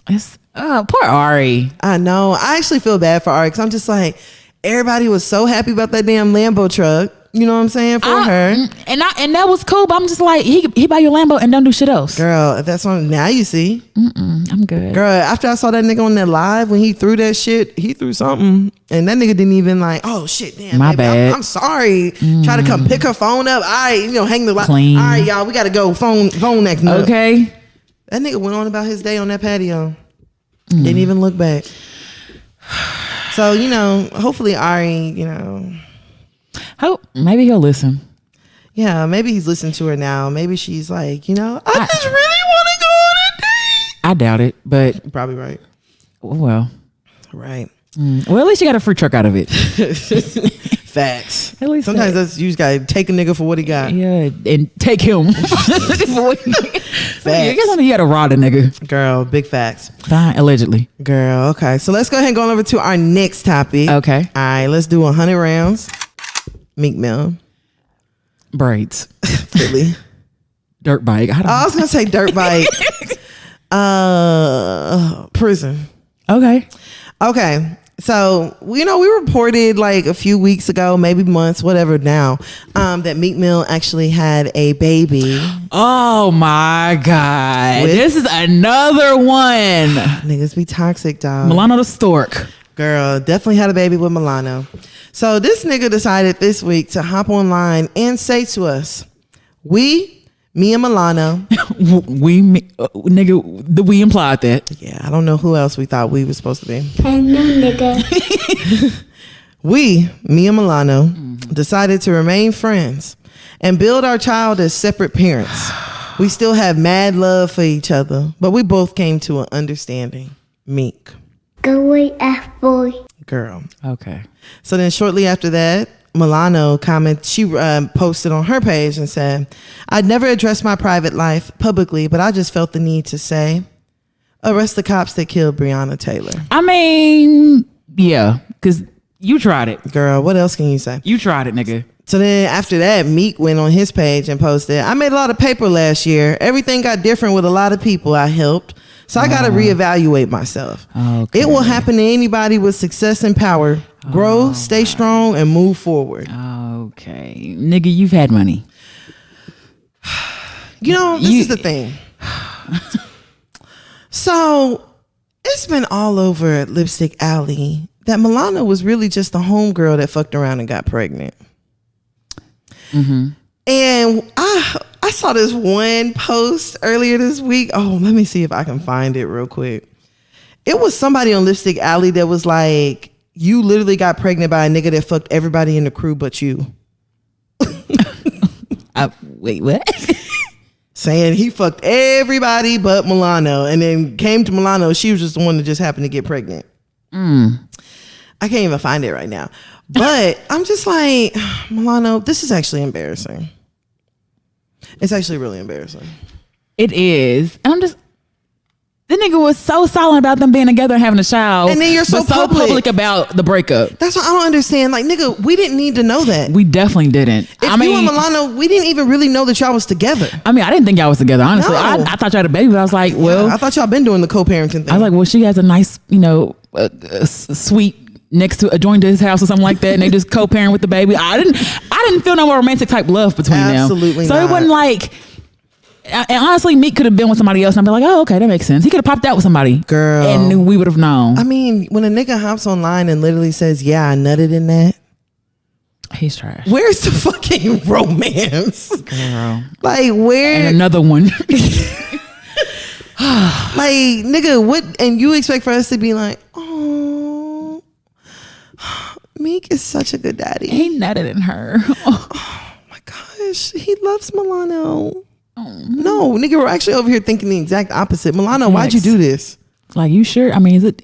It's poor Ari. I know. I actually feel bad for Ari because I'm just like, everybody was so happy about that damn Lambo truck. You know what I'm saying? For her. And that was cool, but I'm just like, he buy your Lambo and don't do shit else. Girl, that's what now you see. I'm good. Girl, after I saw that nigga on that live when he threw that shit, he threw something. And that nigga didn't even like, oh shit, damn. My baby, bad. I'm sorry. Try to come pick her phone up. All right, hang the Clean. All right, y'all, we got to go. Phone acting up. Okay. That nigga went on about his day on that patio. Didn't even look back. So, hopefully Ari, Maybe he'll listen. yeah, maybe he's listening to her now. Maybe she's like, I just really want to go on a date. I doubt it, but Probably right. well. Right. Well, at least you got a free truck out of it. Facts. At least sometimes that. you just gotta take a nigga for what he got. Yeah, and take him. I guess you gotta rob a nigga. Girl, big facts. Fine, allegedly. Girl, okay. So let's go ahead and go over to our next topic. Okay. All right, let's do 100 rounds. Meek Mill. Braids. Really? Dirt bike. I was gonna say dirt bike. Prison. Okay. Okay. So, we reported like a few weeks ago, maybe months, whatever now, that Meek Mill actually had a baby. Oh my God. This is another one. Niggas be toxic, dog. Milano the Stork. Girl, definitely had a baby with Milano. So this nigga decided this week to hop online and say to us, me and Milano. We implied that. Yeah, I don't know who else we thought we were supposed to be. I know, nigga. Me and Milano, decided to remain friends and build our child as separate parents. We still have mad love for each other, but we both came to an understanding. Meek. Go away, F-boy. Girl. Okay. So then shortly after that, Milano she posted on her page and said, I'd never addressed my private life publicly, but I just felt the need to say, arrest the cops that killed Breonna Taylor. I mean, yeah, because you tried it. Girl, what else can you say? You tried it, nigga. So then after that, Meek went on his page and posted, I made a lot of paper last year. Everything got different with a lot of people I helped. So I got to reevaluate myself. Okay. It will happen to anybody with success and power. Grow, stay strong, and move forward. Okay. Nigga, you've had money. This is the thing. So it's been all over Lipstick Alley that Milano was really just the homegirl that fucked around and got pregnant. And I saw this one post earlier this week. Oh, let me see if I can find it real quick. It was somebody on Lipstick Alley that was like, you literally got pregnant by a nigga that fucked everybody in the crew but you. Wait, what? Saying he fucked everybody but Milano, and then came to Milano. She was just the one that just happened to get pregnant. I can't even find it right now. But I'm just like, Milano, this is actually embarrassing. It's actually really embarrassing. It is. And I'm just, the nigga was so silent about them being together and having a child. And then you're so public about the breakup. That's what I don't understand. Like, nigga, we didn't need to know that. We definitely didn't. You and Milano, we didn't even really know that y'all was together. I mean, I didn't think y'all was together, honestly. No. I thought y'all had a baby, but I was like, well. Yeah, I thought y'all been doing the co-parenting thing. I was like, well, she has a nice, suite next to adjoined to his house or something like that, and they just co-parent with the baby. I didn't feel no more romantic type love between them. Absolutely So not. it wasn't like, and honestly, Meek could have been with somebody else and I'd be like, oh, okay, that makes sense. He could have popped out with somebody. Girl. And we would have known. I mean, when a nigga hops online and literally says, yeah, I nutted in that. He's trash. Where's the fucking romance? Girl. Like, where? And another one. Like, nigga, what? And you expect for us to be like, oh, Meek is such a good daddy. He nutted in her. Oh my gosh, he loves Milano. No, nigga, we're actually over here thinking the exact opposite. Milano, why'd you do this? Like, you sure? I mean, is it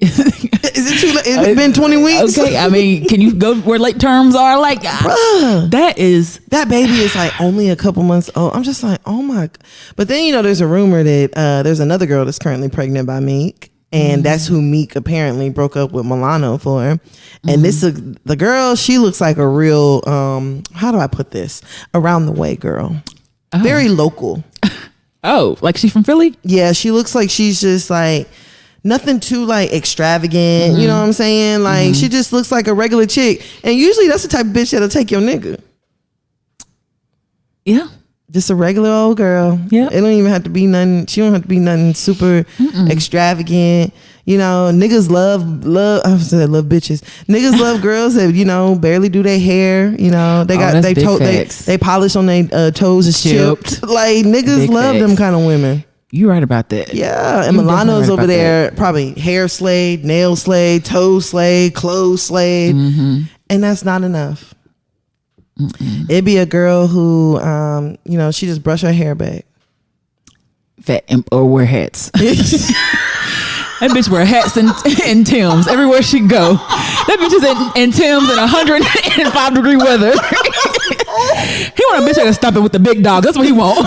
Is it too late? It's been 20 weeks. Okay, I mean, can you go where late terms are? Like, Bruh, that baby is like only a couple months old. I'm just like, oh my. But then, there's a rumor that there's another girl that's currently pregnant by Meek. And that's who Meek apparently broke up with Milano for. And the girl, she looks like a real, how do I put this? Around the way girl. Oh. Very local. Oh, like she's from Philly? Yeah, she looks like she's just like, nothing too like extravagant. You know what I'm saying? Like she just looks like a regular chick. And usually that's the type of bitch that'll take your nigga. Yeah. Just a regular old girl. Yeah. It don't even have to be nothing. She don't have to be nothing super extravagant. Niggas love bitches. Niggas love girls that, barely do their hair. They got they polish on their toes is chipped. Like niggas big love facts. Them kind of women. You right about that. Yeah. And Milano's over there probably hair slayed, nail slayed, toe slayed, clothes slayed. And that's not enough. It'd be a girl who, she just brush her hair back. Or wear hats. That bitch wear hats and Timbs everywhere she go. That bitch is in Timbs in 105-degree weather. He want a bitch that can stop it with the big dog. That's what he want.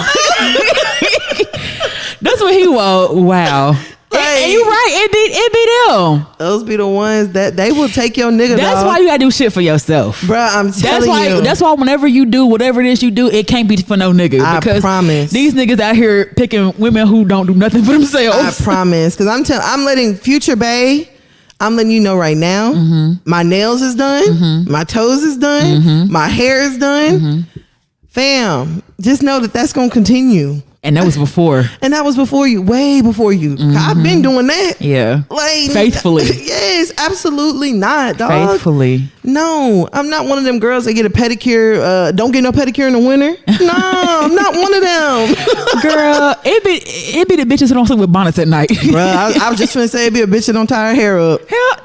That's what he want. Wow. And you right, it be them. Those be the ones that they will take your nigga. That's why you gotta do shit for yourself, bruh. I'm telling you. That's why whenever you do whatever it is you do, it can't be for no nigga. I promise. These niggas out here picking women who don't do nothing for themselves. I promise, because I'm letting Future Bae. I'm letting you know right now. My nails is done. My toes is done. My hair is done. Fam, just know that that's gonna continue. And that was before. And that was before you, way before you. I've been doing that. Yeah. Like faithfully. Yes, absolutely not, dog. Faithfully. No, I'm not one of them girls that get a pedicure. Don't get no pedicure in the winter. No, I'm not one of them. Girl, it be the bitches who don't sleep with bonnets at night. Bruh, I was just gonna say it be a bitch that don't tie her hair up. Hell,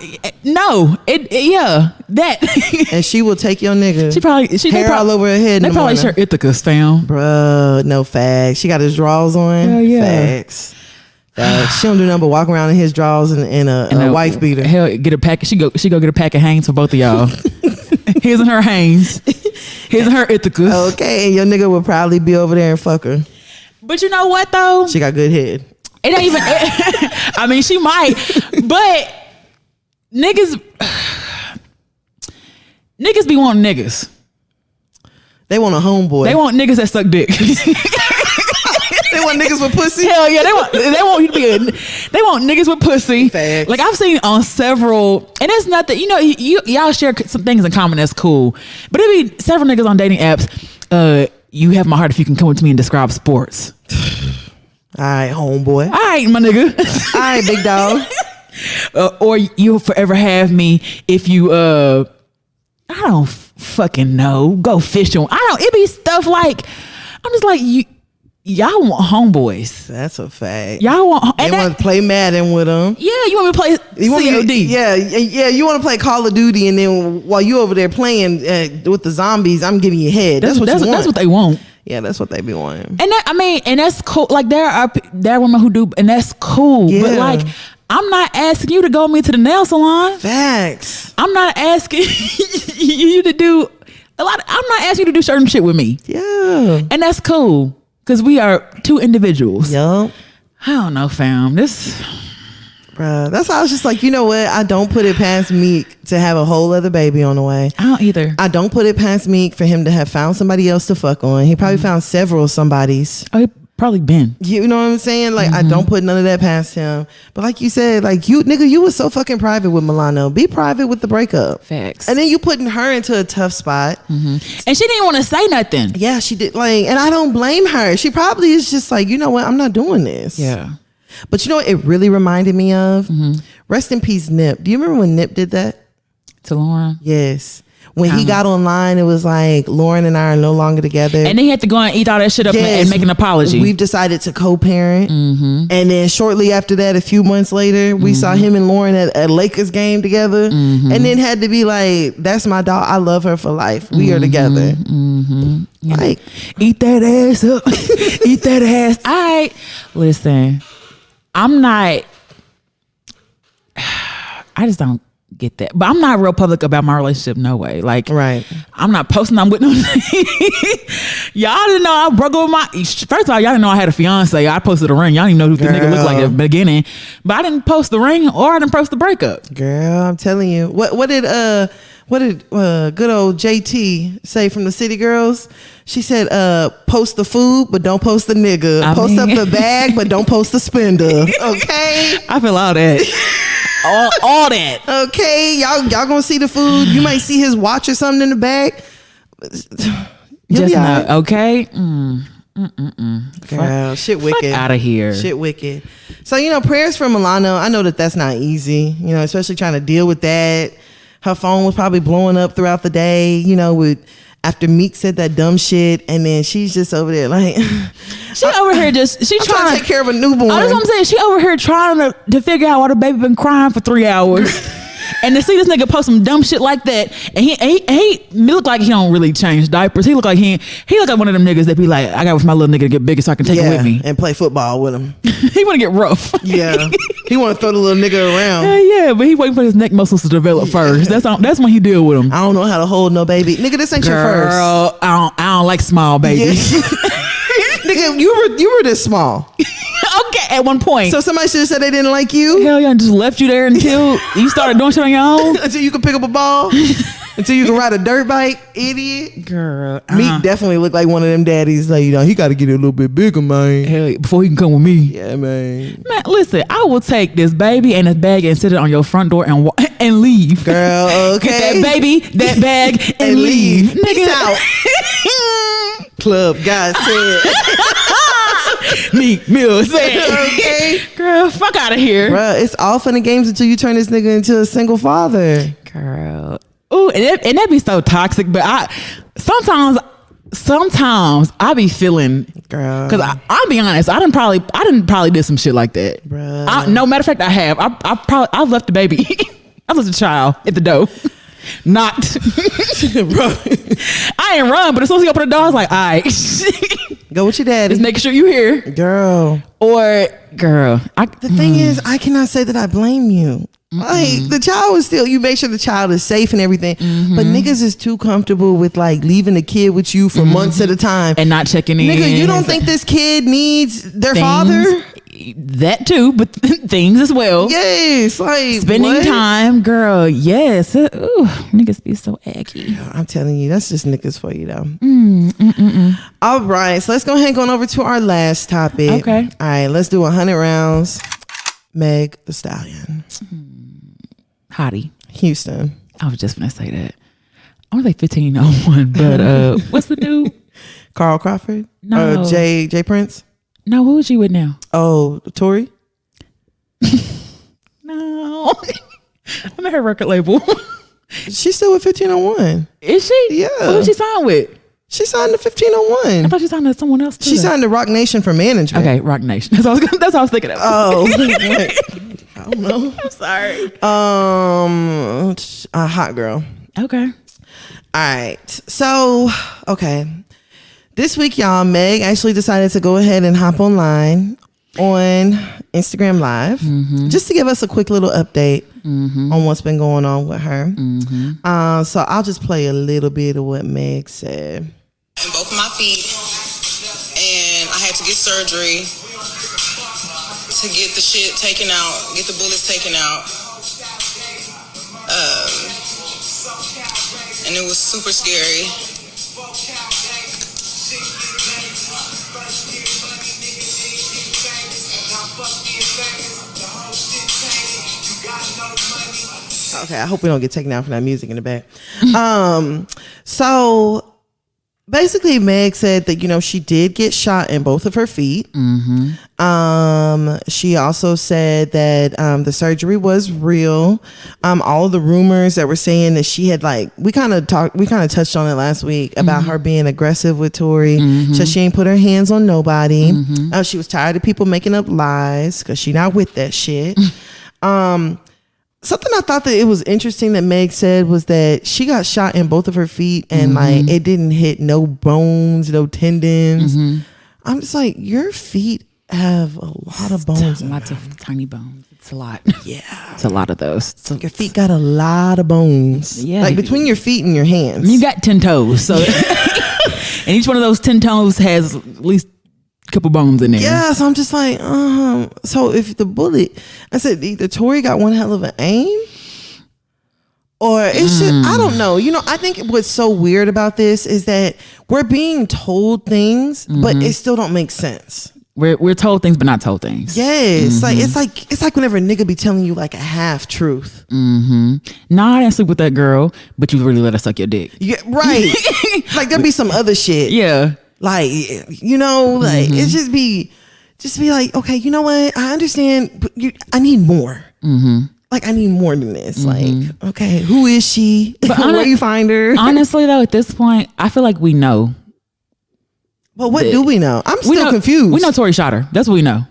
no. That. And she will take your nigga. She hair all over her head. They probably share Ithacas, fam. Bruh, no facts. She got his drawers on. Hell yeah. Facts. She don't do nothing but walk around in his drawers and a wife beater. Hell, get a pack. She go get a pack of Hanes for both of y'all. His and her Hanes. His and her Ithacas. Okay, and your nigga would probably be over there and fuck her. But you know what though? She got good head. It ain't even. I mean, she might, but niggas be wanting niggas. They want a homeboy. They want niggas that suck dick. They want niggas with pussy. Hell yeah, they want you to be they want niggas with pussy. Facts. Like I've seen on several, and it's not that y'all share some things in common. That's cool, but it be several niggas on dating apps. You have my heart if you can come up to me and describe sports. All right, homeboy. All right, my nigga. All right, big dog. Or you'll forever have me if you I don't fucking know. Go fishing. It be stuff like I'm just like y'all want homeboys. That's a fact. Y'all want. They want to play Madden with them. Yeah, you want me to play COD. Yeah. You want to play Call of Duty, and then while you over there playing with the zombies, I'm giving you head. That's what you want. That's what they want. Yeah, that's what they be wanting. And that's cool. Like there are women who do, and that's cool. Yeah. But like, I'm not asking you to go with me to the nail salon. Facts. I'm not asking you to do I'm not asking you to do certain shit with me. Yeah. And that's cool. Because we are two individuals. Yup. I don't know, fam. Bruh, that's why I was just like, you know what? I don't put it past Meek to have a whole other baby on the way. I don't either. I don't put it past Meek for him to have found somebody else to fuck on. He probably found several somebodies. Oh, he probably been. You know what I'm saying? Like, I don't put none of that past him. But like you said, like, you was so fucking private with Milano. Be private with the breakup. Facts. And then you putting her into a tough spot. And she didn't want to say nothing. Yeah, she did. Like, and I don't blame her. She probably is just like, you know what? I'm not doing this. Yeah. But you know what it really reminded me of? Rest in peace, Nip. Do you remember when Nip did that? To Lauren? Yes. When he got online, it was like, Lauren and I are no longer together. And then he had to go and eat all that shit up and make an apology. We've decided to co-parent. And then shortly after that, a few months later, we saw him and Lauren at a Lakers game together. And then had to be like, that's my dog. I love her for life. We are together. Like, eat that ass up. Eat that ass. Listen, I'm not I just don't get that. But I'm not real public about my relationship. No way. Like, right. I'm not posting. I'm with no. Y'all didn't know I broke up with my. First of all, y'all didn't know I had a fiance. I posted a ring. Y'all didn't know who the nigga looked like at the beginning. But I didn't post the ring or I didn't post the breakup. Girl, I'm telling you. What did good old JT say from the City Girls? She said, post the food, but don't post the nigga. Post up the bag, but don't post the spender. Okay? I feel all that. all that. Okay, y'all gonna see the food. You might see his watch or something in the bag. Just not okay. Girl, shit wicked. Out of here. Shit wicked. So prayers for Milano. I know that's not easy. Especially trying to deal with that. Her phone was probably blowing up throughout the day. After Meek said that dumb shit, and then she's just over there like she over here she's trying to take care of a newborn. That's what I'm saying. She over here trying to figure out why the baby been crying for 3 hours. And to see this nigga post some dumb shit like that, and he look like he don't really change diapers. He look like he look like one of them niggas that be like, I got with my little nigga to get bigger so I can take him with me and play football with him. He want to get rough. Yeah, he want to throw the little nigga around. Yeah, but he waiting for his neck muscles to develop first. That's when he deal with him. I don't know how to hold no baby, nigga. This ain't your first. Girl, I don't like small babies. Yeah. Nigga, you were this small. Okay, at one point. So somebody should have said they didn't like you. Hell yeah, just left you there until you started doing shit on your own. Until you could pick up a ball. Until you can ride a dirt bike, idiot. Girl, Meek definitely looked like one of them daddies. Like, he got to get it a little bit bigger, man. Hell yeah, before he can come with me. Yeah, man. Man, listen, I will take this baby and this bag and sit it on your front door and leave. Girl, okay. Get that baby, that bag, and leave. Peace out. Club God said. Meek Mill said. Okay. Girl, fuck out of here. Bruh, it's all fun and games until you turn this nigga into a single father. Girl. Ooh, and that be so toxic, but sometimes I be feeling, girl, because I'll be honest, I didn't probably did some shit like that. Bruh. No, matter of fact, I have. I've left the baby. I left the child at the door. Knocked. I ain't run, but as soon as he opened the door, I was like, all right. Go with your daddy. Just making sure you here. Girl. Or, girl. The thing is, I cannot say that I blame you. Like, the child is still, you make sure the child is safe and everything. But niggas is too comfortable with like leaving the kid with you for months at a time. And not checking in. Nigga, you don't think this kid needs their father? That too, but things as well. Yes, like spending time, girl. Yes, niggas be so aggy. I'm telling you, that's just niggas for you though. All right, so let's go hang on over to our last topic. Okay. All right, let's do 100 rounds. Meg Thee Stallion, hottie, Houston. I was just gonna say that. I want to say 1501, but what's the dude? Carl Crawford. No, Jay Prince. No, who is she with now? Oh, Tory? No. I'm at her record label. She's still with 1501. Is she? Yeah. Who she signed with? She signed to 1501. I thought she signed to someone else too. She signed to Rock Nation for management. Okay, Rock Nation. That's what I was thinking of. Oh, wait. I don't know. I'm sorry. A hot girl. Okay. All right. So, okay. This week, y'all, Meg actually decided to go ahead and hop online on Instagram Live just to give us a quick little update on what's been going on with her. So I'll just play a little bit of what Meg said. In both of my feet, and I had to get surgery to get the shit taken out, get the bullets taken out. And it was super scary. Okay, I hope we don't get taken down from that music in the back. So basically Meg said that, she did get shot in both of her feet. She also said that the surgery was real. All of the rumors that were saying that she had we kind of touched on it last week about her being aggressive with Tory. So she ain't put her hands on nobody. She was tired of people making up lies because she not with that shit. Something I thought that it was interesting that Meg said was that she got shot in both of her feet and it didn't hit no bones, no tendons. I'm just like, your feet have a lot of bones. Lots of tiny bones. It's a lot. Yeah. It's a lot of those. So your feet got a lot of bones. Yeah. Like between your feet and your hands. You got 10 toes. So and each one of those 10 toes has at least a couple bones in there. Yeah, so I'm just like, so if the bullet, I said either Tori got one hell of an aim, or it's just, I don't know. You know, I think what's so weird about this is that we're being told things, but it still don't make sense. We're told things, but not told things. Yes, it's like whenever a nigga be telling you like a half truth. Nah, I didn't sleep with that girl, but you really let her suck your dick. Yeah, right. Like there'd be some other shit. Yeah. Like, you know, like it's just be like, okay, you know what? I understand, but I need more. Like, I need more than this. Like, okay, who is she? But where you find her? Honestly, though, at this point, I feel like we know. But what do we know? I'm still confused. We know Tori shot her. That's what we know.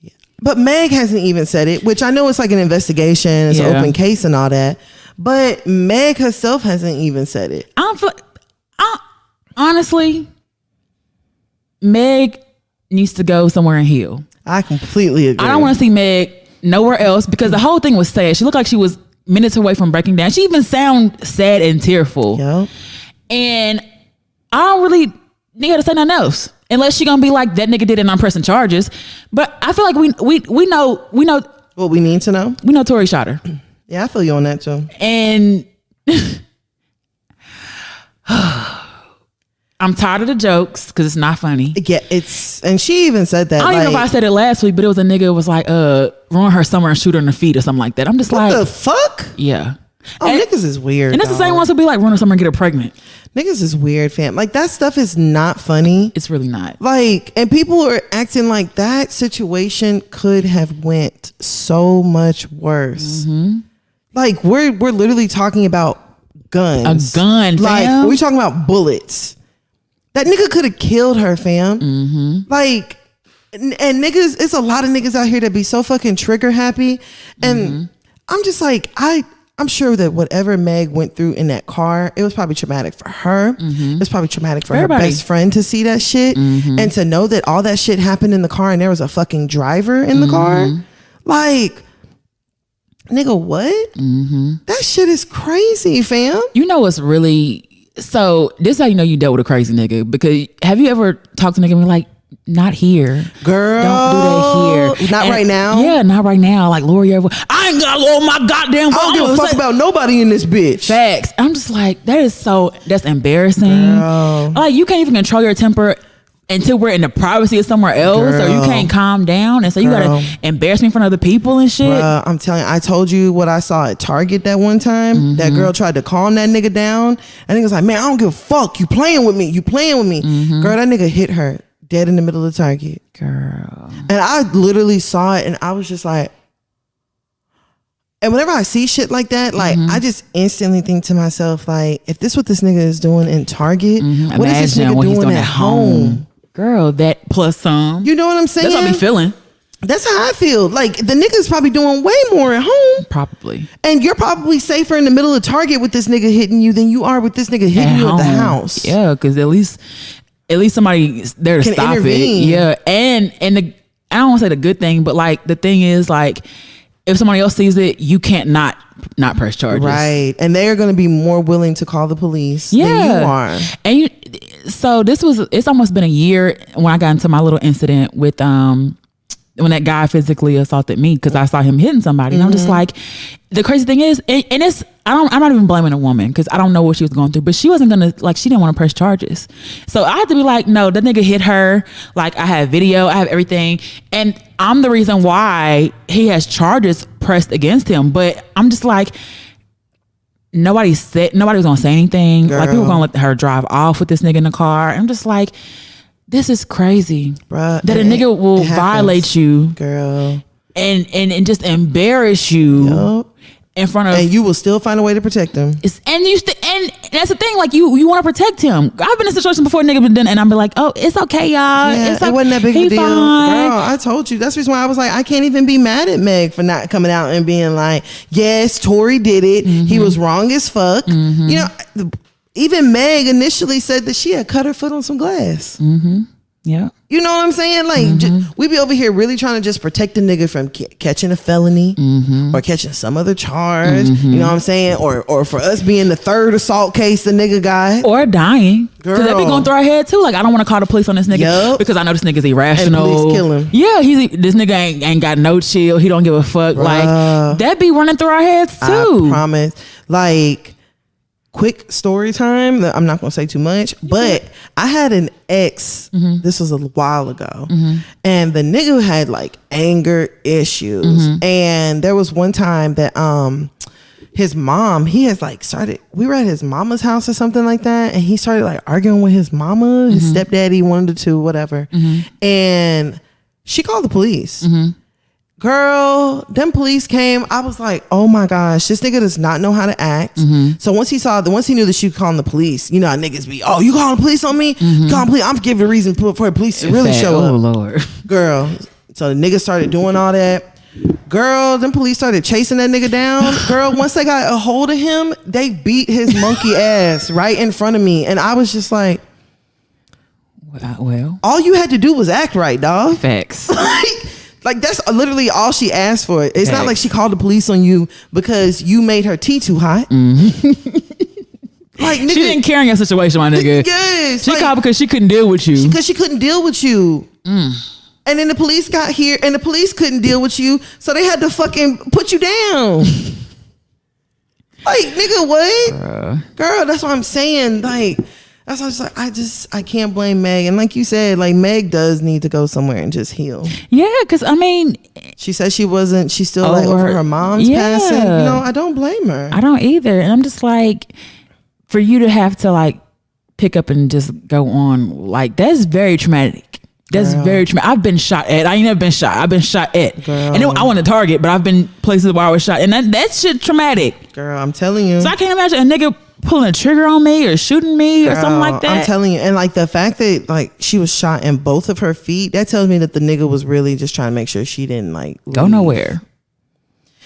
Yeah. But Meg hasn't even said it, which I know it's like an investigation, it's an open case and all that. But Meg herself hasn't even said it. Honestly, Meg needs to go somewhere and heal. I completely agree. I don't want to see Meg nowhere else because the whole thing was sad. She looked like she was minutes away from breaking down. She even sounded sad and tearful. Yep. And I don't really need her to say nothing else unless she gonna be like, that nigga did it and I'm pressing charges. But I feel like we know what we need to know. We know Tori shot her. Yeah, I feel you on that too. And I'm tired of the jokes because it's not funny. Yeah, and she even said that. I don't even know if I said it last week, but it was a nigga who was like, ruin her summer and shoot her in the feet or something like that. I'm just what like, the fuck? Yeah. Oh, niggas is weird. And that's the same ones who be like, ruin her summer and get her pregnant. Niggas is weird, fam. Like that stuff is not funny. It's really not. Like, and people are acting like that situation could have went so much worse. Like we're literally talking about guns. A gun, like fam. we're talking about bullets. That nigga could have killed her, fam. Like, and niggas, it's a lot of niggas out here that be so fucking trigger happy. And I'm just like, I'm sure that whatever Meg went through in that car, it was probably traumatic for her. It was probably traumatic for everybody. Her best friend to see that shit. And to know that all that shit happened in the car and there was a fucking driver in the car. Like, nigga, what? That shit is crazy, fam. You know what's really... So this is how you know you dealt with a crazy nigga, because have you ever talked to a nigga and be like, not here, girl, don't do that here, not right now. Yeah, not right now. Like Lori, I ain't gotta lower my goddamn. I don't give a fuck about nobody in this bitch. Facts. I'm just like, that's embarrassing. Girl. Like you can't even control your temper until we're in the privacy of somewhere else, or you can't calm down, and so you gotta embarrass me in front of other people and shit. Bruh, I'm telling you, I told you what I saw at Target that one time. That girl tried to calm that nigga down. I think it was like, man, I don't give a fuck. You playing with me? Girl, that nigga hit her dead in the middle of Target. Girl. And I literally saw it, and I was just like, and whenever I see shit like that, like I just instantly think to myself, like, if this what this nigga is doing in Target, what is this nigga doing at home? Girl, that plus some. You know what I'm saying? That's how I be feeling. That's how I feel. Like the nigga's probably doing way more at home. Probably. And you're probably safer in the middle of Target with this nigga hitting you than you are with this nigga hitting you at the house. Yeah, because at least somebody's there to can stop intervene. it. Yeah. And I don't want to say the good thing, but like the thing is, like, if somebody else sees it, you can't not press charges. Right. And they are going to be more willing to call the police than you are. And so it's almost been a year when I got into my little incident with when that guy physically assaulted me because I saw him hitting somebody. And I'm just like, the crazy thing is, and it's, I'm not even blaming a woman because I don't know what she was going through, but she wasn't going to, like, she didn't want to press charges. So I had to be like, no, that nigga hit her. Like, I have video, I have everything. And I'm the reason why he has charges pressed against him. But I'm just like, nobody was going to say anything. Girl. Like, people were going to let her drive off with this nigga in the car. I'm just like, this is crazy. Bruh, that a nigga will violate you, girl, and just embarrass you in front of, and you will still find a way to protect him. And that's the thing. Like you want to protect him. I've been in a situation before, nigga been done, and I'm be like, oh, it's okay, y'all. Yeah, it's it wasn't that big of a deal, fine. girl. I told you. That's the reason why I was like, I can't even be mad at Meg for not coming out and being like, yes, Tori did it. He was wrong as fuck. You know. Even Meg initially said that she had cut her foot on some glass. Yeah. You know what I'm saying? Like, we be over here really trying to just protect the nigga from catching a felony or catching some other charge. You know what I'm saying? Or for us being the third assault case the nigga got. Or dying. Because that be going through our head too. Like, I don't want to call the police on this nigga because I know this nigga's irrational. And the police kill him. Yeah, this nigga ain't got no chill. He don't give a fuck. Like, that be running through our heads too. I promise. Like, quick story time. I'm not gonna say too much, but I had an ex. This was a while ago, and the nigga had like anger issues. And there was one time that his mom, he has like started. We were at his mama's house or something like that, and he started like arguing with his mama, his stepdaddy, one of the two, whatever. And she called the police. Girl, them police came. I was like, oh my gosh, this nigga does not know how to act. So once he knew that she was calling the police, you know how niggas be, oh, you calling the police on me? Calling police, I'm giving a reason for the police to really show up. Oh Lord. Girl, so the nigga started doing all that. Girl, them police started chasing that nigga down. Girl, once they got a hold of him, they beat his monkey ass right in front of me. And I was just like, well, all you had to do was act right, dog. Facts. Like, that's literally all she asked for. It's not like she called the police on you because you made her tea too hot. Like, nigga, she didn't care in your situation, my nigga. Yes. She called because she couldn't deal with you. Because she couldn't deal with you. And then the police got here and the police couldn't deal with you. So they had to fucking put you down. Like, nigga, what? Girl, that's what I'm saying. Like, that's why I was like, I can't blame Meg. And like you said, like, Meg does need to go somewhere and just heal. Yeah, because I mean, she said she's still like over her mom's passing. You know, I don't blame her. I don't either. And I'm just like, for you to have to like pick up and just go on, like, that's very traumatic. That's very traumatic. I've been shot at. I ain't never been shot. I've been shot at. Girl. And I wasn't a target, but I've been places where I was shot. And that shit traumatic. Girl, I'm telling you. So I can't imagine a nigga pulling a trigger on me or shooting me or something like that. I'm telling you. And like the fact that like she was shot in both of her feet, that tells me that the nigga was really just trying to make sure she didn't like go nowhere.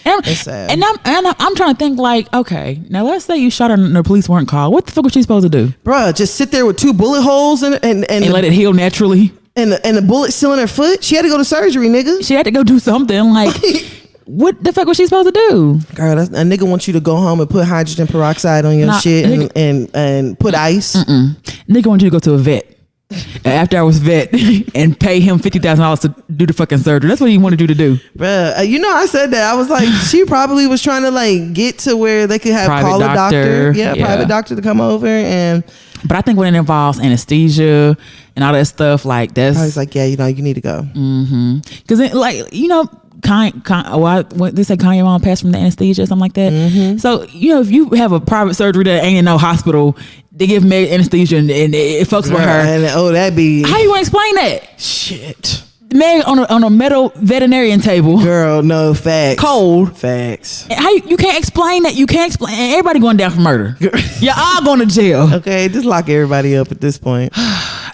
And, it's sad. And I'm trying to think like, okay, now let's say you shot her and the police weren't called. What the fuck was she supposed to do? Bruh, just sit there with 2 bullet holes and let it heal naturally. And the bullet still in her foot. She had to go to surgery, nigga. She had to go do something. Like, what the fuck was she supposed to do? Girl, a nigga wants you to go home and put hydrogen peroxide on your shit and put ice. Nigga wants you to go to a vet. After I was vet and pay him $50,000 to do the fucking surgery. That's what he wanted you to do. Bruh, you know, I said that. I was like, she probably was trying to like get to where they could call a doctor. Yeah, private doctor to come over But I think when it involves anesthesia and all that stuff, like that's. I was like, yeah, you know, you need to go. Because like, you know, what they say Kanye mom passed from the anesthesia or something like that. So, you know, if you have a private surgery that ain't in no hospital, they give Meg anesthesia and it fucks with her. And, that'd be. How you want to explain that? Shit. Meg on a metal veterinarian table. Girl, no, facts. Cold. Facts. How you can't explain that? You can't explain. Everybody going down for murder. You're all going to jail. Okay, just lock everybody up at this point.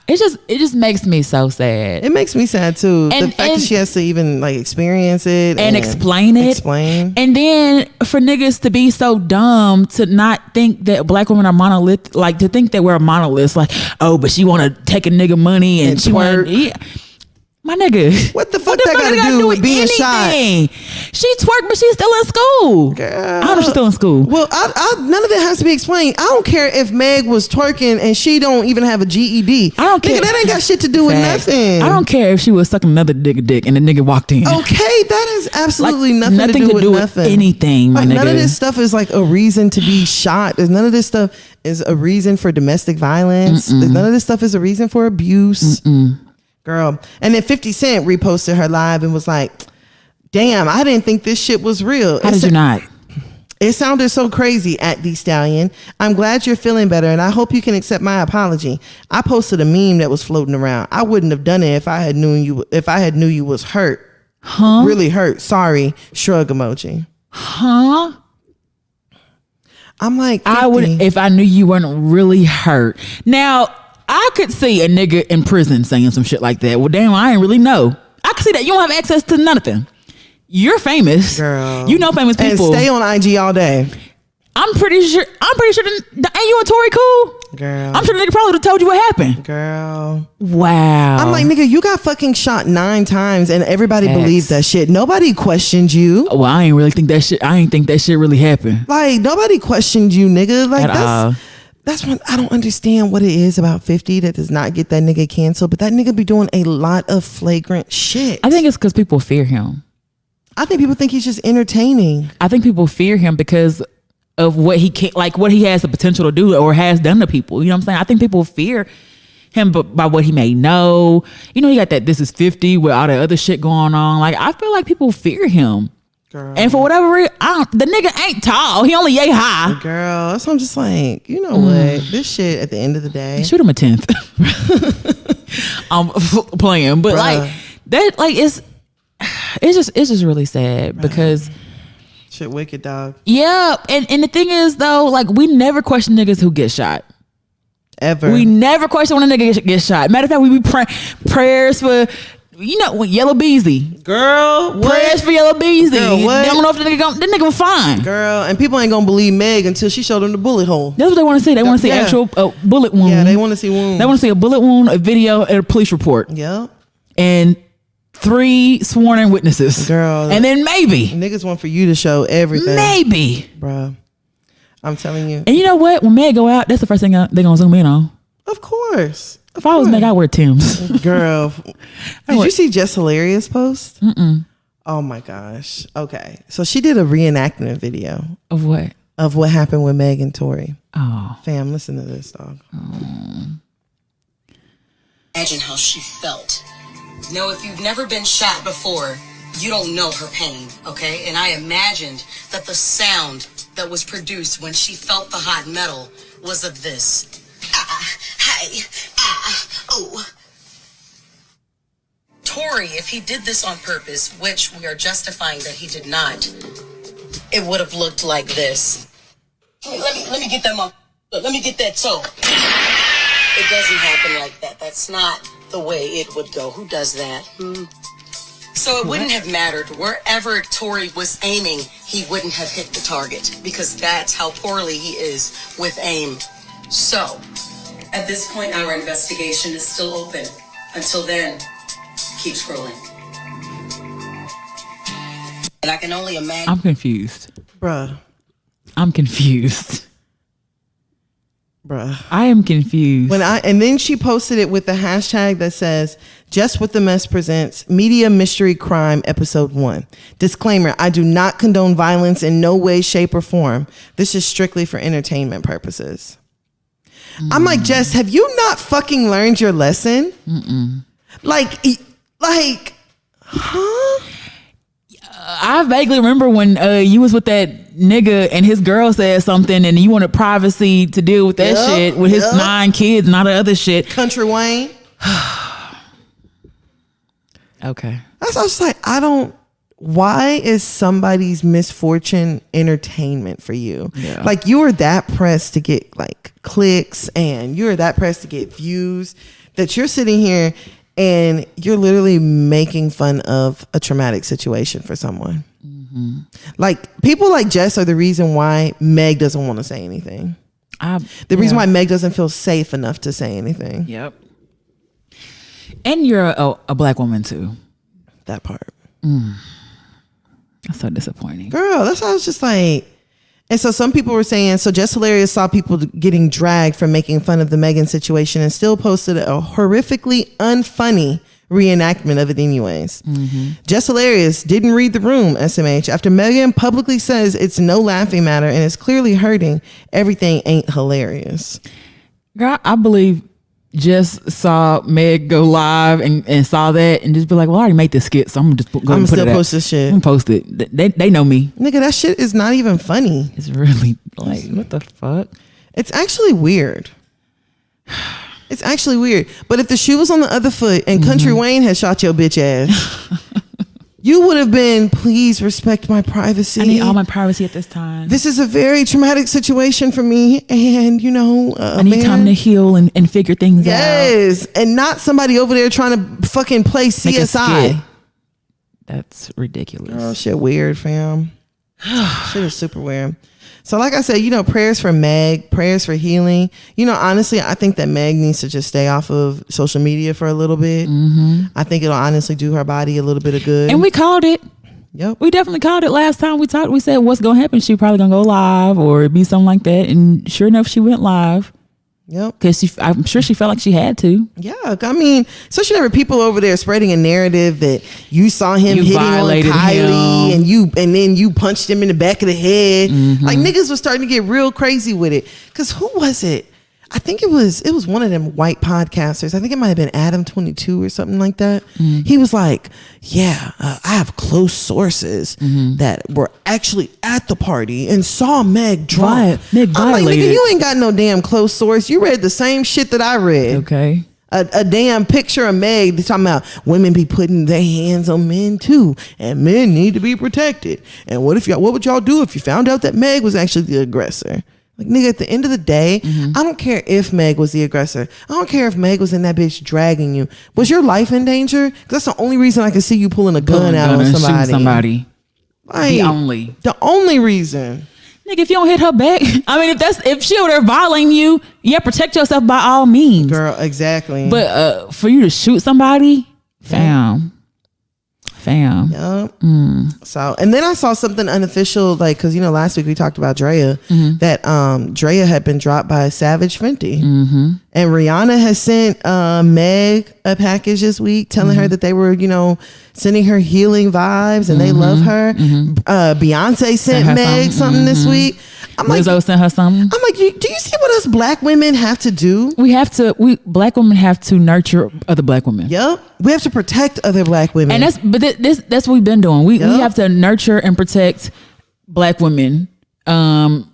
It just makes me so sad. It makes me sad too. The fact that she has to even like experience it and explain it. And then for niggas to be so dumb to not think that black women are monolith, like to think that we're a monolith, like, oh, but she want to take a nigga money and she want my nigga, what the fuck that got to do with being shot? She twerked, but she's still in school. Girl. I don't know if she's still in school. Well, none of it has to be explained. I don't care if Meg was twerking and she don't even have a GED. I don't care. Nigga, that ain't got shit to do with nothing. I don't care if she was sucking another dick and the nigga walked in. Okay, that is absolutely like, nothing to do with nothing. Anything, my like, nigga. None of this stuff is like a reason to be shot. None of this stuff is a reason for domestic violence. None of this stuff is a reason for abuse. Girl. And then 50 Cent reposted her live and was like, damn, I didn't think this shit was real. How did you not? It sounded so crazy at the Stallion. I'm glad you're feeling better and I hope you can accept my apology. I posted a meme that was floating around. I wouldn't have done it if I had knew you was hurt. Huh? Really hurt. Sorry. Shrug emoji. Huh? I'm like, 50. I would if I knew you weren't really hurt. Now, I could see a nigga in prison saying some shit like that. Well, damn, I ain't really know. I could see that. You don't have access to nothing. You're famous. Girl. You know famous people. And stay on IG all day. I'm pretty sure. Ain't you and Tori cool? Girl. I'm sure the nigga probably would have told you what happened. Girl. Wow. I'm like, nigga, you got fucking shot 9 times and everybody believed that shit. Nobody questioned you. Well, I ain't really think that shit. I ain't think that shit really happened. Like, nobody questioned you, nigga. Like, At that's what I don't understand what it is about 50 that does not get that nigga canceled. But that nigga be doing a lot of flagrant shit. I think it's because people fear him. I think people think he's just entertaining. I think people fear him because of what he can, like what he has the potential to do or has done to people. You know what I'm saying? I think people fear him by what he may know. You know, he got that This Is 50 with all the other shit going on. Like, I feel like people fear him. Girl. And for whatever reason, the nigga ain't tall. He only yay high. Girl, so I'm just like, you know what? This shit at the end of the day. Shoot him a 10th. I'm playing. But like that, like it's just really sad because shit wicked, dog. Yeah, and the thing is though, like we never question niggas who get shot. Ever. We never question when a nigga gets shot. Matter of fact, we be prayers for, you know, Yellow Beezy. Girl, what? Prayers for Yellow Beezy. Girl, what? They don't know if that nigga was fine. Girl, and people ain't gonna believe Meg until she showed them the bullet hole. That's what they want to see. They want to see actual bullet wound. Yeah, they want to see wound. They want to see a bullet wound, a video, and a police report. Yep. And 3 sworn witnesses. Girl. And then maybe. Niggas want for you to show everything. Maybe. Bruh. I'm telling you. And you know what? When Meg go out, that's the first thing they gonna zoom in on. Of course. If I was Meg, I'd wear Tim's. Girl. Did you see Jess Hilarious post? Mm-mm. Oh my gosh. Okay. So she did a reenactment video. Of what? Of what happened with Meg and Tory. Oh. Fam, listen to this, dog. Imagine how she felt. No, if you've never been shot before, you don't know her pain, okay? And I imagined that the sound that was produced when she felt the hot metal was of this. Oh. Tory, if he did this on purpose, which we are justifying that he did not, it would have looked like this. Let me get that let me get that toe. It doesn't happen like that. That's not the way it would go. Who does that? So it wouldn't have mattered. Wherever Tory was aiming, he wouldn't have hit the target because that's how poorly he is with aim. So, at this point, our investigation is still open. Until then, keep scrolling. And I can only imagine. I'm confused. Bruh. I'm confused. Bruh. I am confused. And then she posted it with the hashtag that says, Just What the Mess presents Media Mystery Crime Episode 1. Disclaimer, I do not condone violence in no way, shape, or form. This is strictly for entertainment purposes. I'm like, Jess, have you not fucking learned your lesson? Like, huh? I vaguely remember when you was with that nigga and his girl said something and you wanted privacy to deal with that shit with his 9 kids and all the other shit. Country Wayne. Okay. That's what I was like, why is somebody's misfortune entertainment for you? Yeah. Like, you are that pressed to get like clicks and you're that pressed to get views that you're sitting here and you're literally making fun of a traumatic situation for someone. Mm-hmm. Like, people like Jess are the reason why Meg doesn't want to say anything. The reason why Meg doesn't feel safe enough to say anything. Yep. And you're a black woman too. That part. That's so disappointing. Girl, that's why I was just like. And so some people were saying, so Jess Hilarious saw people getting dragged for making fun of the Megan situation and still posted a horrifically unfunny reenactment of it anyways. Jess Hilarious didn't read the room, SMH. After Megan publicly says it's no laughing matter and it's clearly hurting, everything ain't hilarious. Girl, I believe just saw Meg go live and saw that and just be like, well, I already made this skit, so I'm just going to post this shit. I'm gonna post it. They know me. Nigga, that shit is not even funny. It's really like, what the fuck? It's actually weird. It's actually weird. But if the shoe was on the other foot and Country Wayne had shot your bitch ass, you would have been, please respect my privacy. I need all my privacy at this time. This is a very traumatic situation for me. And, you know, I need time to heal and figure things out. Yes. And not somebody over there trying to fucking play CSI. That's ridiculous. Oh, shit weird, fam. Shit is super weird. So like I said, prayers for Meg, prayers for healing. Honestly, I think that Meg needs to just stay off of social media for a little bit. I think it'll honestly do her body a little bit of good. And we called it. Yep. We definitely called it last time we talked. We said what's going to happen. She probably going to go live or it'd be something like that. And sure enough, she went live. Yep. Because I'm sure she felt like she had to. Yeah. I mean, especially there were people over there spreading a narrative that you saw him hitting on Kylie and then you punched him in the back of the head. Like niggas was starting to get real crazy with it. Because who was it? I think it was one of them white podcasters. I think it might have been Adam 22 or something like that. He was like, yeah, I have close sources that were actually at the party and saw Meg drunk. Meg I'm like, violated. nigga, you ain't got no damn close source. You read the same shit that I read. Okay. A damn picture of Meg talking about women be putting their hands on men too, and men need to be protected. And what would y'all do if you found out that Meg was actually the aggressor? Like, nigga, at the end of the day, I don't care if Meg was the aggressor. I don't care if Meg was in that bitch dragging you. Was your life in danger? Because that's the only reason I can see you pulling a gun out on somebody. Like, the only reason. Nigga, if you don't hit her back, I mean, if she over there violating you, protect yourself by all means. Girl, exactly. But for you to shoot somebody, fam. Yep. So, and then I saw something unofficial, like, because last week we talked about Drea, that Drea had been dropped by Savage Fenty, and Rihanna has sent Meg a package this week telling her that they were sending her healing vibes and they love her. Beyonce sent Meg something this week. I'm Lizzo sent her something. I'm like, do you see what us black women have to do? We black women have to nurture other black women. Yep. We have to protect other black women. And that's what we've been doing. We have to nurture and protect black women.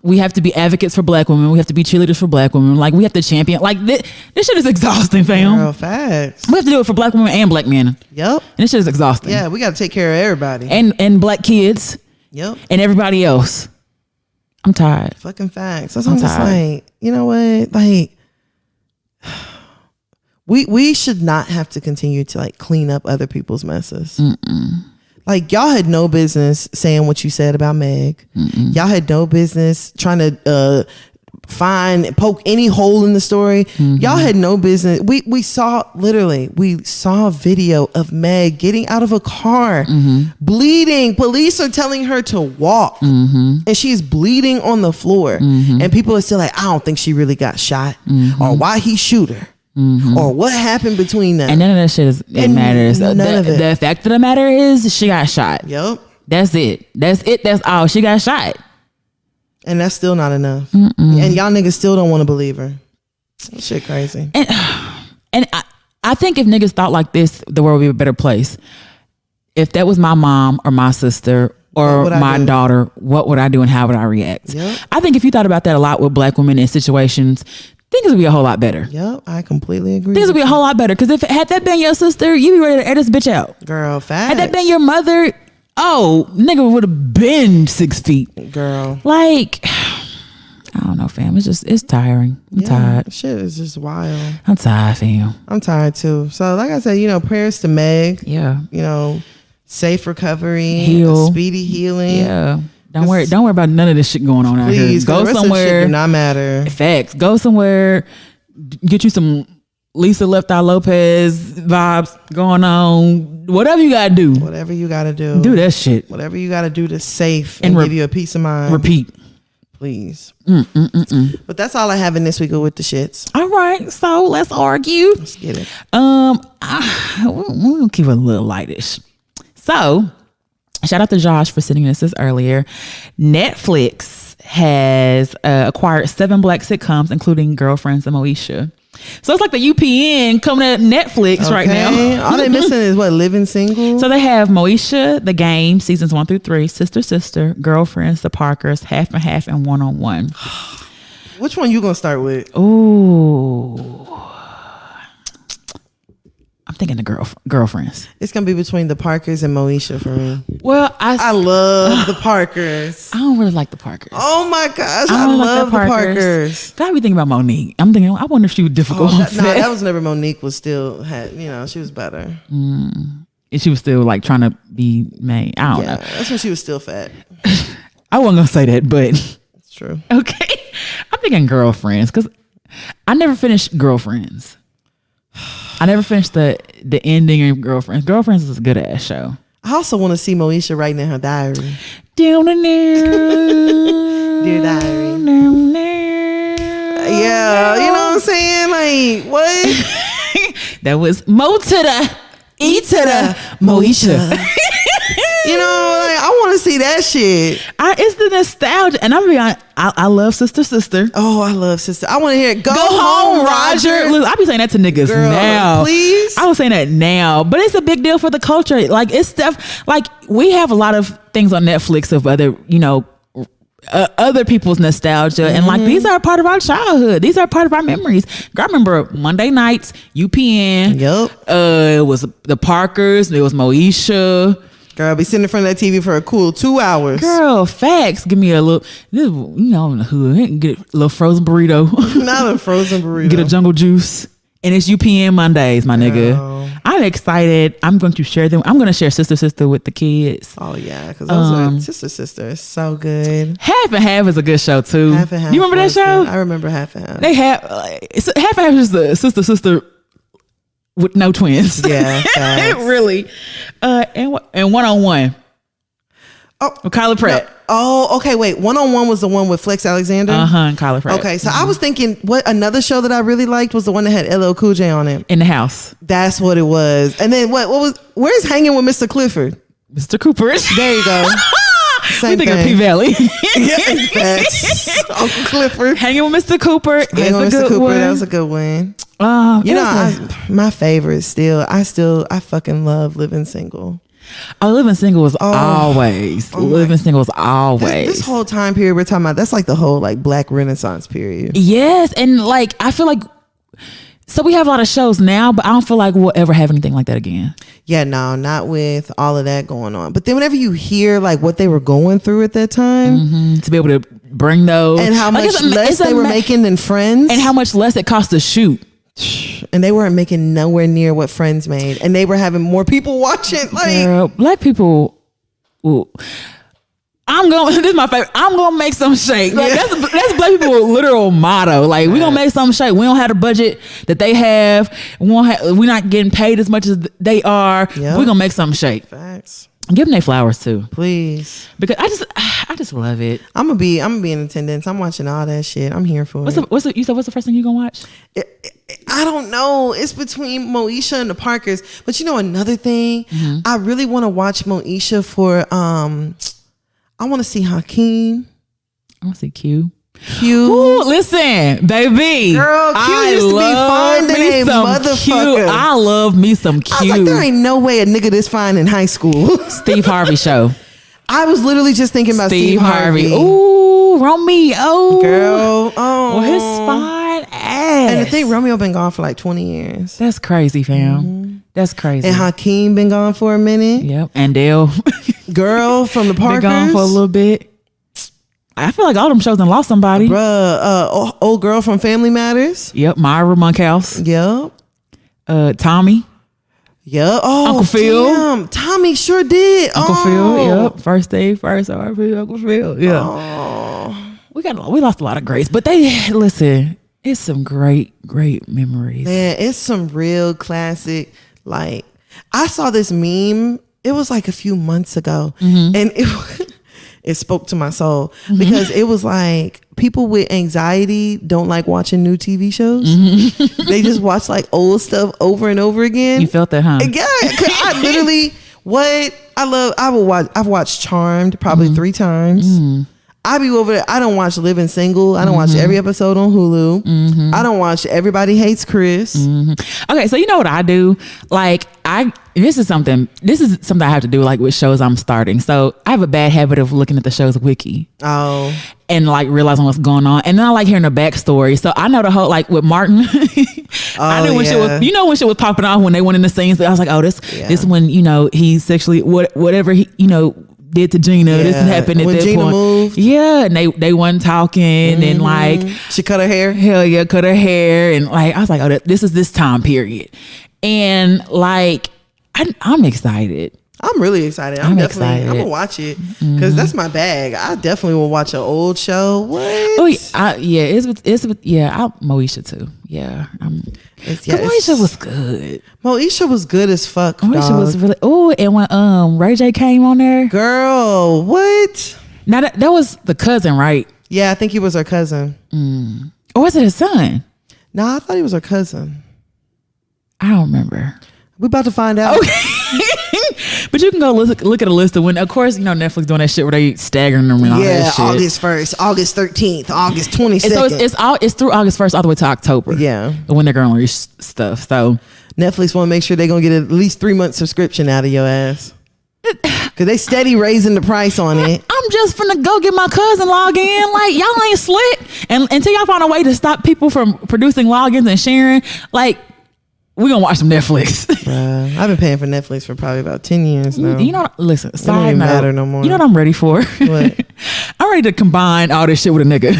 We have to be advocates for black women. We have to be cheerleaders for black women. Like, we have to champion. Like, this shit is exhausting, fam. Girl, facts. We have to do it for black women and black men. Yep. And this shit is exhausting. Yeah, we got to take care of everybody. And black kids. Yep. And everybody else. I'm tired. Fucking facts. That's what I'm just like, you know what? Like, we should not have to continue to like clean up other people's messes. Like, y'all had no business saying what you said about Meg. Y'all had no business trying to poke any hole in the story. Y'all had no business. We saw a video of Meg getting out of a car, bleeding. Police are telling her to walk, and she's bleeding on the floor. And people are still like, I don't think she really got shot, or why he shoot her. Or what happened between them. And none of that shit matters. None of it. The fact of the matter is she got shot. Yep. That's it. That's all. She got shot. And that's still not enough. And y'all niggas still don't want to believe her. That shit crazy. And I think if niggas thought like this, the world would be a better place. If that was my mom or my sister or my daughter, what would I do and how would I react? Yep. I think if you thought about that a lot with black women in situations, things would be a whole lot better. Yep, I completely agree. Things would be a whole lot better. Because if had that been your sister, you'd be ready to air this bitch out. Girl, facts. Had that been your mother, nigga would have been 6 feet. Girl. Like, I don't know, fam. It's tiring. I'm tired. Shit is just wild. I'm tired, fam. I'm tired too. So like I said, prayers to Meg. Yeah. Safe recovery. Heal. Speedy healing. Yeah. Don't worry about none of this shit going on out here. Please, go the rest somewhere. Of shit do not matter. Facts. Go somewhere. Get you some Lisa Left Eye Lopez vibes going on. Whatever you gotta do. Whatever you gotta do. Do that shit. Whatever you gotta do to safe and give you a peace of mind. Repeat. Please. But that's all I have in this week with the shits. All right. So let's argue. Let's get it. We'll keep it a little lightish. So, shout out to Josh for sending this earlier. Netflix has acquired 7 black sitcoms, including Girlfriends and Moesha. So it's like the UPN coming at Netflix right now. All they missing is what? Living Single? So they have Moesha, The Game, seasons 1 through 3, Sister Sister, Girlfriends, The Parkers, Half and Half, and One on One. Which one you gonna start with? Ooh. I'm thinking the Girlfriends. It's gonna be between the Parkers and Moesha for me. Well, I love the Parkers. I don't really like the Parkers. Oh my gosh, I love the Parkers. Gotta be thinking about Monique. I'm thinking, I wonder if she was difficult. That was never Monique was still she was better. And she was still like trying to be made. I don't know. That's when she was still fat. I wasn't gonna say that, but It's true. okay. I'm thinking Girlfriends because I never finished Girlfriends. I never finished the ending of Girlfriends. Girlfriends is a good ass show. I also want to see Moesha writing in her diary. Down in there. Dear diary. Down there. Yeah, you know what I'm saying? Like, what? That was Mo to the E to the Moesha. You know, like, I want to see that shit. It's the nostalgia. And I'm be honest, I love Sister. Oh, I love Sister. I want to hear it. Go home, Roger. Look, I be saying that to niggas Girl, now. please. I was saying that now, but it's a big deal for the culture. Like it's stuff. Like we have a lot of things on Netflix of other, other people's nostalgia, and like these are a part of our childhood. These are a part of our memories. Girl, I remember Monday nights, UPN. Yep. It was the Parkers. It was Moesha. Girl, I'll be sitting in front of that TV for a cool 2 hours. Girl, facts. Give me a little, in the hood. Get a little frozen burrito. Not a frozen burrito. Get a jungle juice. And it's UPN Mondays, my nigga. I'm excited. I'm going to share them. I'm going to share Sister with the kids. Oh, yeah. Because those are Sister is so good. Half and Half is a good show, too. Half and Half. You remember that show? Good. I remember Half and Half. They have, Half and Half is the sister with no twins. Yeah. Really. And One-on-One. Oh, with Kyla Pratt. No. Oh, okay. Wait. One-on-One was the one with Flex Alexander? And Kyla Pratt. Okay. So I was thinking what another show that I really liked was the one that had LL Cool J on it. In the House. That's what it was. And then where's Hanging with Mr. Clifford? Mr. Cooper. There you go. Same we think thing. of P-Valley. Yeah, facts. Uncle Clifford. Hanging with Mr. Cooper is Hanging with a Mr. good Cooper. one. That was a good one. My favorite still. I fucking love Living Single. Oh, Living Single was always. Living Single was always. This whole time period we're talking about, that's like the whole like Black Renaissance period. Yes, and like I feel like so we have a lot of shows now, but I don't feel like we'll ever have anything like that again. Yeah, no, not with all of that going on. But then whenever you hear like what they were going through at that time, to be able to bring those and how much less they were making than Friends, and how much less it cost to shoot. And they weren't making nowhere near what Friends made, and they were having more people watching. Like, girl, Black people. Ooh. This is my favorite. I'm gonna make some shake. Like, that's Black people's literal motto. Like, we gonna make some shake. We don't have the budget that they have. We're not getting paid as much as they are. Yep. We're gonna make some shake. Facts. Give them their flowers too, please. Because I just love it. I'm gonna be in attendance. I'm watching all that shit. I'm here for it. What's the first thing you gonna watch? I don't know. It's between Moesha and the Parkers. But you know another thing, I really want to watch Moesha for. I want to see Hakeem. I want to see Q. Q. Ooh, listen, baby. Girl, Q used to be fine than a motherfucker. I love me some Q. I was like, there ain't no way a nigga this fine in high school. Steve Harvey show. I was literally just thinking about Steve Harvey. Ooh, Romeo. Girl. Oh. Well, his fine ass. And I think Romeo been gone for like 20 years. That's crazy, fam. That's crazy. And Hakeem been gone for a minute. Yep. And Dale. Girl from the Parkers. Been gone for a little bit. I feel like all them shows done lost somebody. Bruh, old girl from Family Matters. Yep, Myra Monkhouse. Yep. Tommy. Yep. Oh, Uncle Phil. Damn. Tommy sure did. Uncle Phil. Yep. First day, first RP, Uncle Phil. Yeah. Oh. We lost a lot of greats, but listen, it's some great memories. Man, it's some real classic. Like, I saw this meme. It was like a few months ago, and it spoke to my soul because it was like people with anxiety don't like watching new TV shows. They just watch like old stuff over and over again. You felt that, huh? Yeah, cause I literally I've watched Charmed probably 3 times. I be over there. I don't watch Living Single. I don't watch every episode on Hulu. I don't watch Everybody Hates Chris. Okay, so you know what I do? Like this is something I have to do like with shows I'm starting. So I have a bad habit of looking at the show's wiki. Oh. And like realizing what's going on. And then I like hearing the backstory. So I know the whole, like with Martin, I knew when shit was, when shit was popping off when they went in the scenes, I was like, oh, this when, he sexually, whatever he, did to Gina. Yeah. This happened at when that Gina point. Moved. Yeah, and they wasn't talking, and like she cut her hair. Hell yeah, cut her hair, and like I was like, oh, this is this time period, and like I'm excited. I'm really excited. I'm gonna watch it because that's my bag. I definitely will watch an old show. What? Oh yeah, Moesha too. Yeah, Moesha was good. Moesha was good as fuck. Moesha was really. Oh, and when Ray J came on there, girl, what? Now that was the cousin, right? Yeah, I think he was her cousin. Or was it his son? No, I thought he was her cousin. I don't remember. We're about to find out. Okay. But you can go look at a list of when, of course, Netflix doing that shit where they staggering them and all that shit. August 1st, August 13th, August 22nd. So it's through August 1st all the way to October. Yeah. When they're going to release stuff. So Netflix want to make sure they're going to get at least 3 months subscription out of your ass. Because they steady raising the price on it. I'm just finna go get my cousin log in. Like, y'all ain't slick. And until y'all find a way to stop people from producing logins and sharing, like, we're gonna watch some Netflix. I've been paying for Netflix for probably about 10 years now. Listen, side note, matter no more. You know what I'm ready for? What? I'm ready to combine all this shit with a nigga.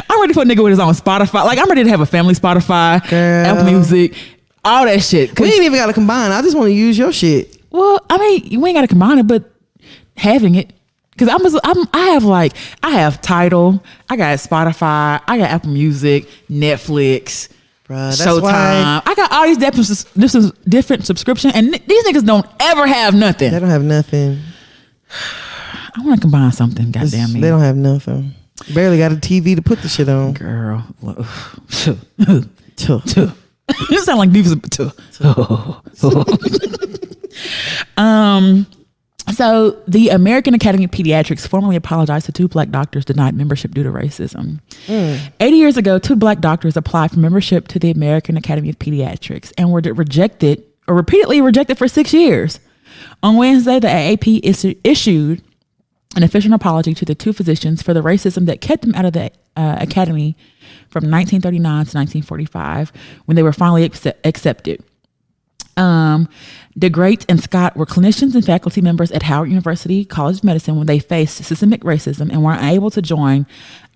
I'm ready for a nigga with his own Spotify. Like, I'm ready to have a family Spotify, girl, Apple Music, all that shit. We ain't even gotta combine. I just want to use your shit. Well, I mean, we ain't gotta combine it, but having it. Cause I have Tidal, I got Spotify, I got Apple Music, Netflix, Showtime. I got all these different subscription, and these niggas don't ever have nothing. They don't have nothing. I want to combine something. Goddamn me, they don't have nothing. Barely got a TV to put the shit on. Girl, you sound like Divas. So the American Academy of Pediatrics formally apologized to 2 black doctors denied membership due to racism. 80 years ago, 2 black doctors applied for membership to the American Academy of Pediatrics and were repeatedly rejected for 6 years. On Wednesday, the AAP issued an official apology to the 2 physicians for the racism that kept them out of the academy from 1939 to 1945 when they were finally accepted. DeGrate and Scott were clinicians and faculty members at Howard University College of Medicine when they faced systemic racism and were unable to join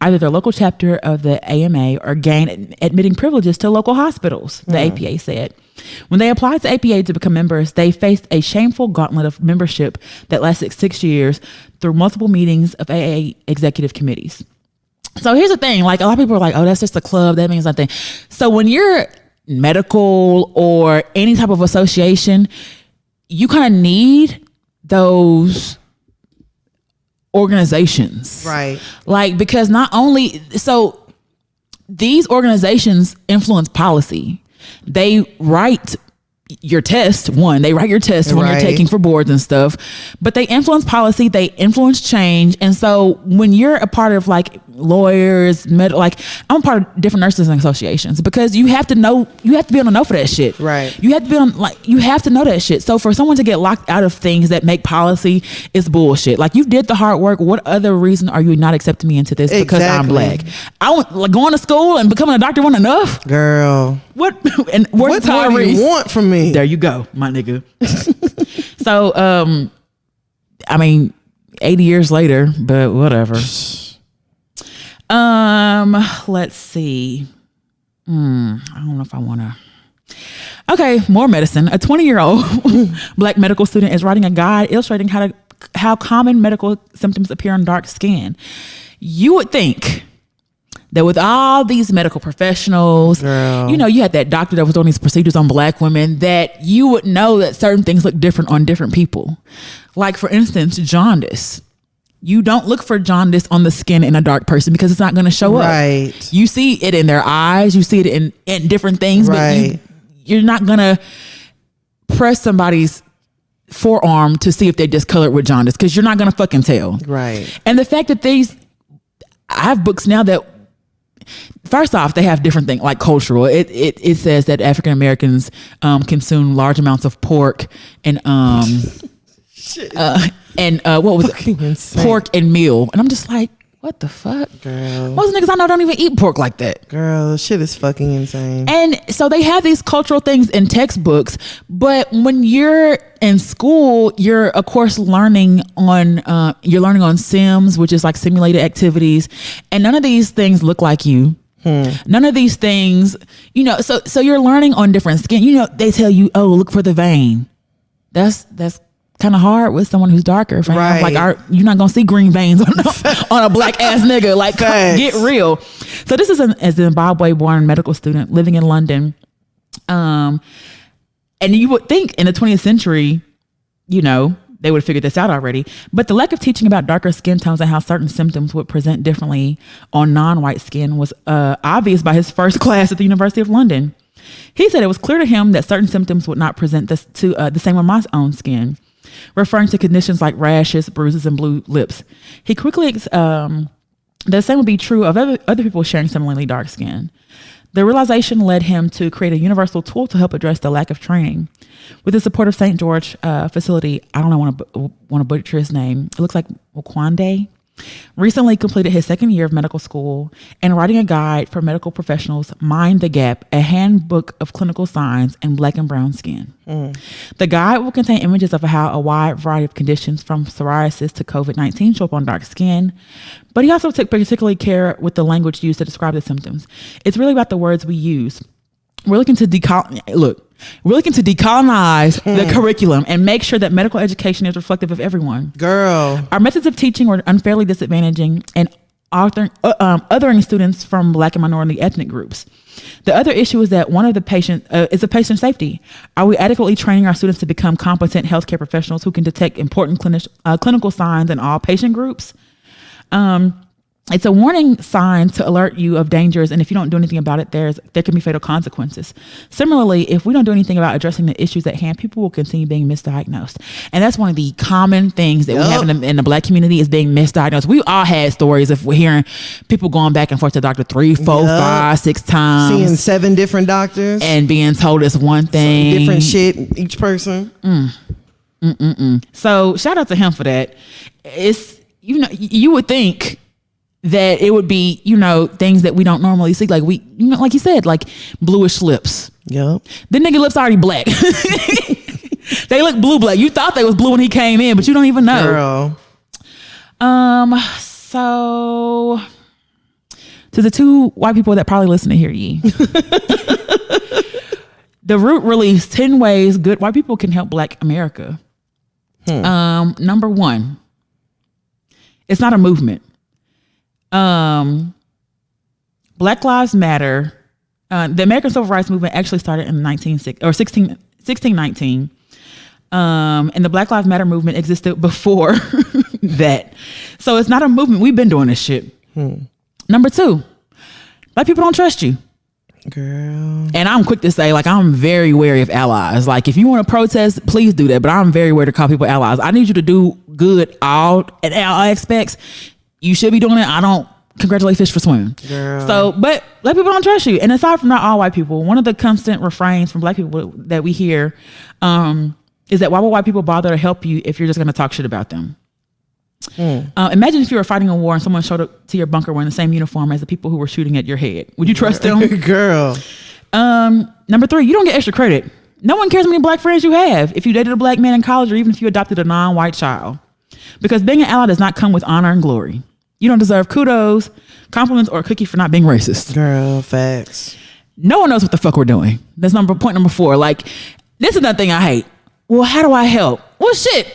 either their local chapter of the AMA or gain admitting privileges to local hospitals, the APA said. When they applied to APA to become members, they faced a shameful gauntlet of membership that lasted 6 years through multiple meetings of AA executive committees. So here's the thing, like a lot of people are like, oh, that's just a club, that means nothing. So when you're medical or any type of association, you kind of need those organizations, right? Like, because not only so these organizations influence policy, they write your test. They write your test when you're taking for boards and stuff, but they influence policy, they influence change. And so when you're a part of like lawyers, like I'm a part of different nurses associations, because you have to be on the know for that shit. Right. You have to be on, like, you have to know that shit. So for someone to get locked out of things that make policy is bullshit. Like, you did the hard work. What other reason are you not accepting me into this? Because I'm black. I want, like, going to school and becoming a doctor wasn't enough. Girl. What and what do you want from me? There you go, my nigga. So, I mean, 80 years later, but whatever. Let's see. I don't know if I want to. Okay, more medicine. A 20-year-old black medical student is writing a guide illustrating how common medical symptoms appear on dark skin. You would think that with all these medical professionals, girl, you had that doctor that was doing these procedures on black women, that you would know that certain things look different on different people. Like, for instance, jaundice. You don't look for jaundice on the skin in a dark person because it's not going to show up. Right. You see it in their eyes. You see it in different things. Right. But you're not going to press somebody's forearm to see if they're discolored with jaundice, because you're not going to fucking tell. Right. And the fact that I have books now that, first off, they have different things, like cultural. It says that African Americans consume large amounts of pork and what was it? Insane. Pork and meal. And I'm just like, what the fuck? Girl. Most niggas I know don't even eat pork like that. Girl, shit is fucking insane. And so they have these cultural things in textbooks, but when you're in school, you're of course learning on sims, which is like simulated activities, and none of these things look like you. None of these things, so you're learning on different skin. They tell you, oh, look for the vein. that's kind of hard with someone who's darker. Right. Like you're not gonna see green veins on a black ass nigga. Like, get real. So this is a Zimbabwe-born medical student living in London. And you would think in the 20th century, you know, they would have figured this out already. But the lack of teaching about darker skin tones and how certain symptoms would present differently on non-white skin was obvious by his first class at the University of London. He said it was clear to him that certain symptoms would not present the same on my own skin, referring to conditions like rashes, bruises, and blue lips. He quickly, the same would be true of other people sharing similarly dark skin. The realization led him to create a universal tool to help address the lack of training. With the support of St. George facility, I don't know, want to butcher his name. It looks like Wakwande. Recently completed his second year of medical school and writing a guide for medical professionals, Mind the Gap, a handbook of clinical signs in black and brown skin. The guide will contain images of how a wide variety of conditions from psoriasis to COVID-19 show up on dark skin. But he also took particularly care with the language used to describe the symptoms. It's really about the words we use. We're looking to decolonize the curriculum and make sure that medical education is reflective of everyone. Girl. Our methods of teaching were unfairly disadvantaging and othering students from black and minority ethnic groups. The other issue is that one of the is patient safety. Are we adequately training our students to become competent healthcare professionals who can detect important clinical signs in all patient groups? It's a warning sign to alert you of dangers, and if you don't do anything about it, there can be fatal consequences. Similarly, if we don't do anything about addressing the issues at hand, people will continue being misdiagnosed. And that's one of the common things that we have in the black community is being misdiagnosed. We all had stories of hearing people going back and forth to doctor 3, 4, 5, 6 times. Seeing 7 different doctors. And being told it's one thing. Some different shit, each person. So shout out to him for that. It's, you know, you would think that it would be, you know, things that we don't normally see. Like like you said, like bluish lips. Yep. The nigga lips already black. They look blue-black. You thought they was blue when he came in, but you don't even know. Girl. So to the 2 white people that probably listen to Hear Ye. The Root released 10 ways good white people can help Black America. Number 1, it's not a movement. Black Lives Matter. The American Civil Rights Movement actually started in 1619. And the Black Lives Matter movement existed before that. So it's not a movement. We've been doing this shit. Number 2, black people don't trust you. Girl. And I'm quick to say, like, I'm very wary of allies. Like, if you want to protest, please do that. But I'm very wary to call people allies. I need you to do good in all aspects. You should be doing it. I don't congratulate fish for swimming. Girl. So, but black people don't trust you. And aside from not all white people, one of the constant refrains from black people that we hear is that why would white people bother to help you if you're just going to talk shit about them? Imagine if you were fighting a war and someone showed up to your bunker wearing the same uniform as the people who were shooting at your head. Would you trust them? Girl. Number 3, you don't get extra credit. No one cares how many black friends you have if you dated a black man in college or even if you adopted a non-white child. Because being an ally does not come with honor and glory. You don't deserve kudos, compliments, or a cookie for not being racist. Girl, facts. No one knows what the fuck we're doing. That's point number 4. Like, this is another thing I hate. Well, how do I help? Well, shit.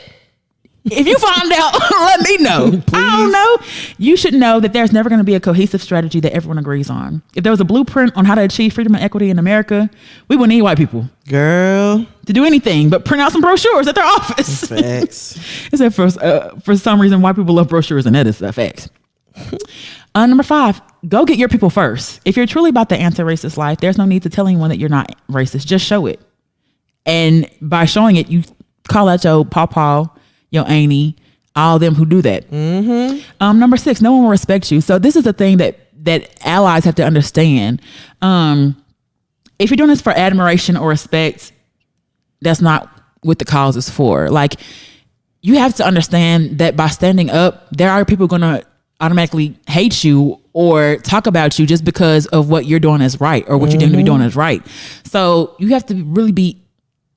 If you find out, let me know. Please. I don't know. You should know that there's never going to be a cohesive strategy that everyone agrees on. If there was a blueprint on how to achieve freedom and equity in America, we wouldn't need white people. Girl. To do anything but print out some brochures at their office. Facts. It said for some reason, white people love brochures, and that is a fact. Number 5, go get your people first. If you're truly about the anti-racist life, there's no need to tell anyone that you're not racist. Just show it. And by showing it, you call out your pawpaw, your auntie, all them who do that. Number 6, no one will respect you. So this is the thing that allies have to understand. If you're doing this for admiration or respect, that's not what the cause is for. Like, you have to understand that by standing up, there are people going to automatically hate you or talk about you just because of what you're doing is right or what you deem to be doing is right. So you have to really be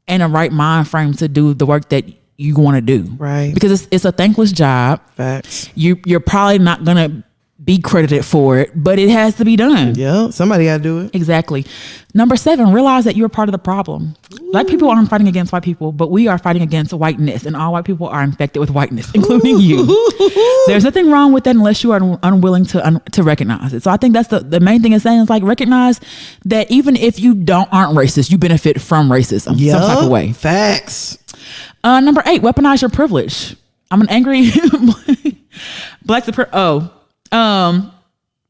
in a right mind frame to do the work that you want to do. Right. Because it's a thankless job. Facts. You're probably not going to be credited for it, but it has to be done. Yeah, somebody got to do it. Exactly. Number 7, realize that you're part of the problem. Black people aren't fighting against white people, but we are fighting against whiteness, and all white people are infected with whiteness, including you. There's nothing wrong with that unless you are unwilling to recognize it. So I think that's the main thing is saying is like recognize that even if you aren't racist, you benefit from racism some type of way. Facts. Number 8, weaponize your privilege. I'm an angry black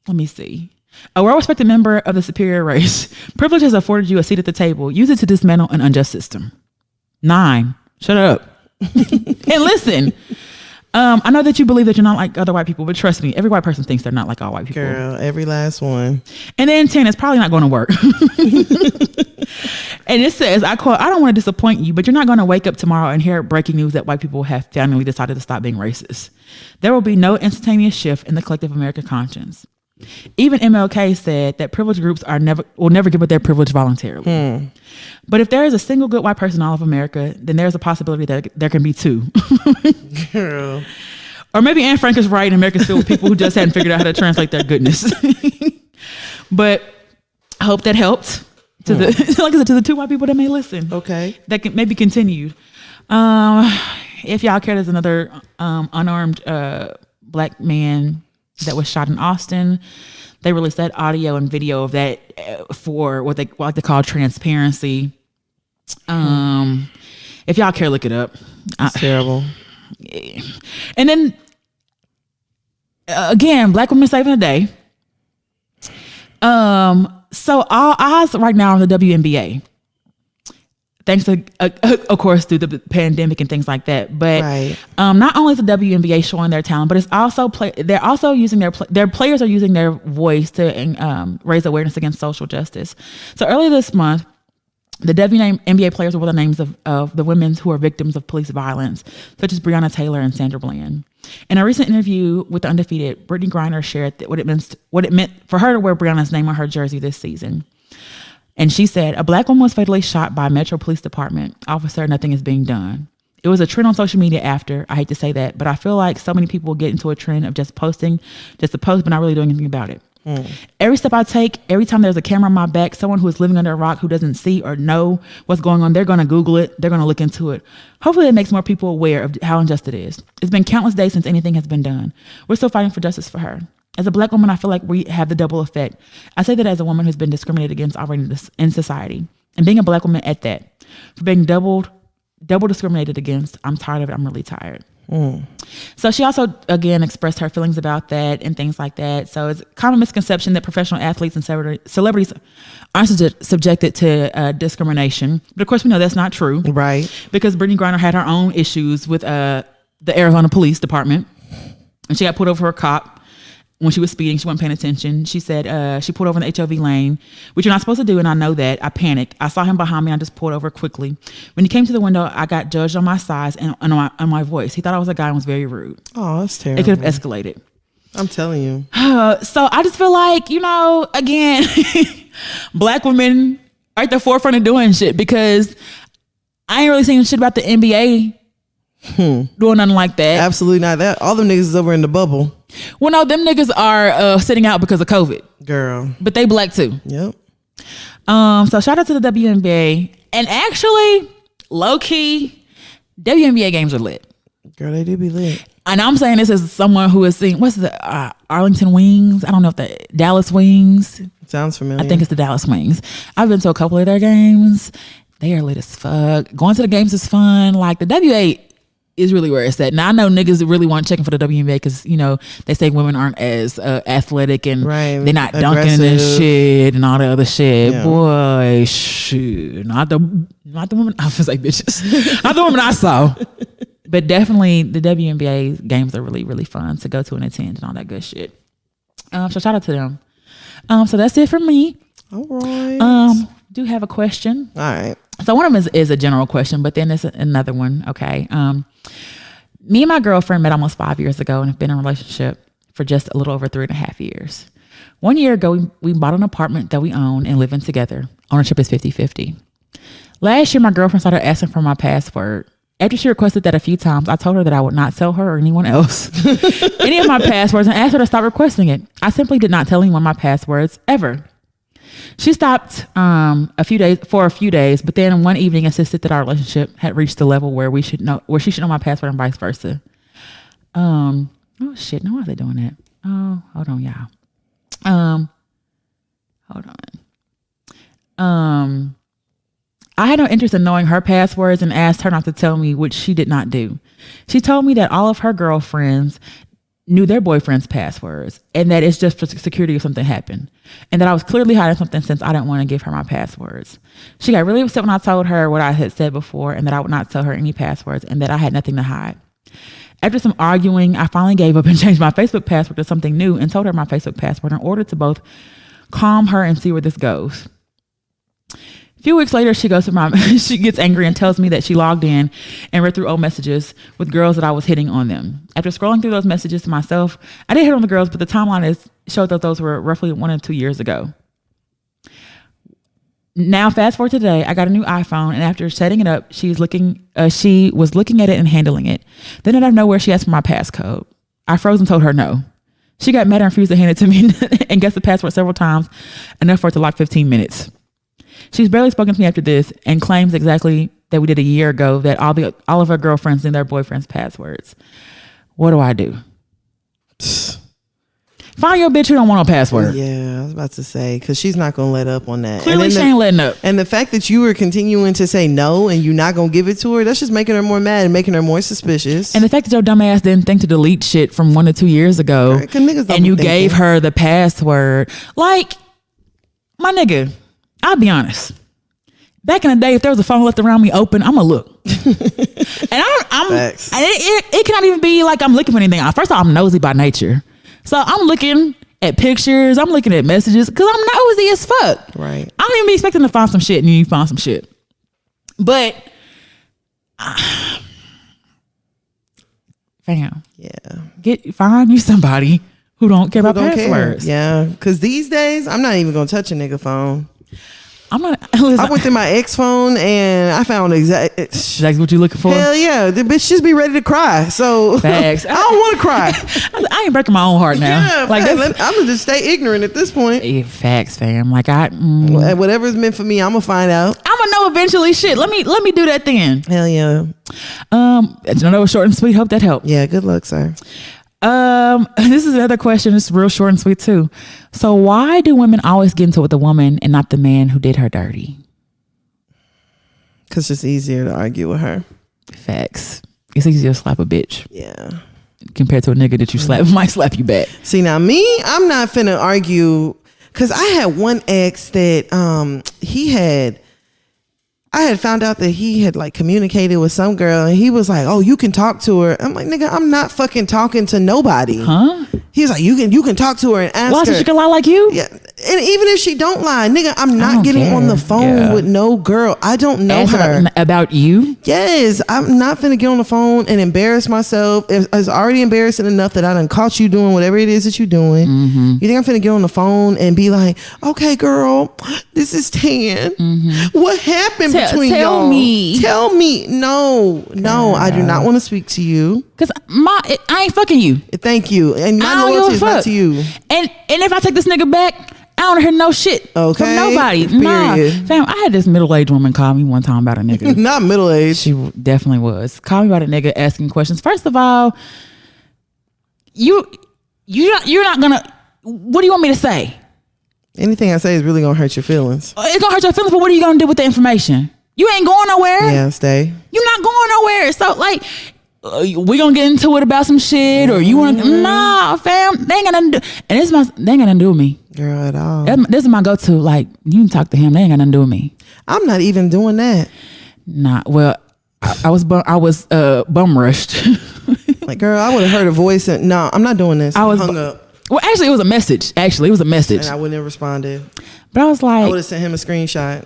let me see. A well-respected member of the superior race. Privilege has afforded you a seat at the table. Use it to dismantle an unjust system. 9, shut up. And listen, I know that you believe that you're not like other white people, but trust me, every white person thinks they're not like all white people. Girl, every last one. And then 10, it's probably not going to work. And it says, I quote, I don't want to disappoint you, but you're not going to wake up tomorrow and hear breaking news that white people have finally decided to stop being racist. There will be no instantaneous shift in the collective American conscience. Even MLK said that privileged groups will never give up their privilege voluntarily. But if there is a single good white person in all of America, then there's a possibility that there can be 2. Girl. Or maybe Anne Frank is right and America's filled with people who just hadn't figured out how to translate their goodness. But I hope that helped to the like I said, to the 2 white people that may listen. Okay. That can maybe continued. If y'all care, there's another unarmed black man that was shot in Austin. They released that audio and video of that for what they call transparency. If y'all care, look it up. It's terrible. Yeah. And then again, black women saving the day. So all eyes right now on the WNBA. Thanks to, of course, through the pandemic and things like that. But right. Not only is the WNBA showing their talent, but it's also they're also using their players are using their voice to raise awareness against social justice. So earlier this month, the WNBA players were the names of the women who are victims of police violence, such as Breonna Taylor and Sandra Bland. In a recent interview with the Undefeated, Brittany Griner shared what it meant for her to wear Breonna's name on her jersey this season. And she said, a black woman was fatally shot by a Metro Police Department officer. Nothing is being done. It was a trend on social media after. I hate to say that, but I feel like so many people get into a trend of just posting, just to post, but not really doing anything about it. Every step I take, every time there's a camera on my back, someone who is living under a rock who doesn't see or know what's going on, they're going to Google it. They're going to look into it. Hopefully it makes more people aware of how unjust it is. It's been countless days since anything has been done. We're still fighting for justice for her. As a black woman, I feel like we have the double effect. I say that as a woman who's been discriminated against already in society. And being a black woman at that, for being double discriminated against, I'm tired of it. I'm really tired. So she also, again, expressed her feelings about that and things like that. So it's a common misconception that professional athletes and celebrities aren't subjected to discrimination. But of course, we know that's not true. Right. Because Brittany Griner had her own issues with the Arizona Police Department. And she got pulled over for a cop. When she was speeding, she wasn't paying attention. She said she pulled over in the HOV lane, which you're not supposed to do, and I know that. I panicked. I saw him behind me. I just pulled over quickly. When he came to the window, I got judged on my size and on my voice. He thought I was a guy and was very rude. Oh, that's terrible. It could have escalated. I'm telling you. So I just feel like, again, black women are at the forefront of doing shit because I ain't really seeing shit about the NBA doing nothing like that. Absolutely not. That all them niggas is over in the bubble. Well, no, them niggas are sitting out because of COVID. Girl. But they black too. Yep. So shout out to the WNBA. And actually, low key, WNBA games are lit. Girl, they do be lit. And I'm saying this as someone who has seen, what's the Arlington Wings? I don't know if the Dallas Wings. Sounds familiar. I think it's the Dallas Wings. I've been to a couple of their games. They are lit as fuck. Going to the games is fun. Like the WA is really where it's at. Now I know niggas really want checking for the WNBA because they say women aren't as athletic and they're not dunking and shit and all the other shit. Yeah. Boy, shit, not the women. I was like bitches, not the women I saw. But definitely the WNBA games are really really fun to go to and attend and all that good shit. So shout out to them. So that's it for me. All right. Do have a question. All right. So one of them is a general question, but then there's another one. Okay. Me and my girlfriend met almost 5 years ago and have been in a relationship for just a little over 3.5 years. 1 year ago, we bought an apartment that we own and live in together. Ownership is 50-50. Last year, my girlfriend started asking for my password After she requested that a few times, I told her that I would not tell her or anyone else any of my passwords and asked her to stop requesting it. I simply did not tell anyone my passwords ever. She stopped for a few days, but then one evening insisted that our relationship had reached the level where she should know my password and vice versa. Oh shit! No, why are they doing that? Oh, hold on, y'all. Hold on. I had no interest in knowing her passwords and asked her not to tell me, which she did not do. She told me that all of her girlfriends knew their boyfriend's passwords and that it's just for security if something happened, and that I was clearly hiding something since I didn't want to give her my passwords. She got really upset when I told her what I had said before and that I would not tell her any passwords and that I had nothing to hide. After some arguing, I finally gave up and changed my Facebook password to something new and told her my Facebook password in order to both calm her and see where this goes. A few weeks later, she gets angry and tells me that she logged in and read through old messages with girls that I was hitting on them. After scrolling through those messages to myself, I did hit on the girls, but the timeline showed that those were roughly 1 and 2 years ago. Now, fast forward to today, I got a new iPhone, and after setting it up, she was looking at it and handling it. Then out of nowhere, she asked for my passcode. I froze and told her no. She got mad and refused to hand it to me and guessed the password several times, enough for it to lock 15 minutes. She's barely spoken to me after this and claims exactly that we did a year ago that all of her girlfriends knew their boyfriend's passwords. What do I do? Find your bitch who don't want no password. Yeah, I was about to say, because she's not going to let up on that. Clearly she ain't letting up. And the fact that you were continuing to say no and you're not going to give it to her, that's just making her more mad and making her more suspicious. And the fact that your dumb ass didn't think to delete shit from 1 to 2 years ago, right, and you gave her the password. Like, my nigga, I'll be honest. Back in the day, if there was a phone left around me open, I'm going to look. And it cannot even be like I'm looking for anything. First of all, I'm nosy by nature. So I'm looking at pictures. I'm looking at messages because I'm nosy as fuck. Right. I don't even be expecting to find some shit and you find some shit. But, fam. Yeah. Find you somebody who don't care about passwords. Yeah. Because these days, I'm not even going to touch a nigga phone. I'm not. Listen, I went through my ex phone and I found exactly what you're looking for. Hell yeah, the bitch just be ready to cry. So facts. I don't want to cry. I ain't breaking my own heart now. Yeah, like I'm gonna just stay ignorant at this point. Facts, fam. Like whatever's meant for me, I'm gonna find out. I'm gonna know eventually. Shit, let me do that then. Hell yeah. That was short and sweet. Hope that helped. Yeah, good luck, sir. This is another question. It's real short and sweet too. So why do women always get into it with the woman and not the man who did her dirty? Because it's easier to argue with her. Facts. It's easier to slap a bitch. Yeah. Compared to a nigga that you might slap you back. See, now me, I'm not finna argue. Because I had one ex that I had found out that he had like communicated with some girl and he was like, oh, you can talk to her. I'm like, nigga, I'm not fucking talking to nobody. Huh? He was like, you can talk to her and ask her. So she can lie like you? Yeah. And even if she don't lie, nigga, I'm not getting on the phone with no girl. I don't know her. About you? Yes. I'm not finna get on the phone and embarrass myself. It's already embarrassing enough that I done caught you doing whatever it is that you're doing. Mm-hmm. You think I'm finna get on the phone and be like, okay, girl, this is Tan. Mm-hmm. What happened between y'all? Tell me. No, I do not want to speak to you. Because I ain't fucking you. Thank you. And my loyalty is not to you. And if I take this nigga back, I don't hear no shit from nobody. Period. Nah. Fam, I had this middle-aged woman call me one time about a nigga. Not middle-aged. She definitely was. Call me about a nigga asking questions. First of all, you're not gonna, what do you want me to say? Anything I say is really gonna hurt your feelings. It's gonna hurt your feelings, but what are you gonna do with the information? You ain't going nowhere. Yeah, stay. You're not going nowhere. So like, we gonna get into it about some shit, or you want to? Nah, fam, they ain't got nothing to do. And they ain't got nothing to do with me, girl, at all. This is my go-to. Like, you can talk to him. They ain't got nothing to do with me. I'm not even doing that. Nah, well, I was bum rushed. Like, girl, I would have heard a voice and no, I'm not doing this. I was hung up. Well, actually, it was a message. And I wouldn't have responded. But I was like, I would have sent him a screenshot.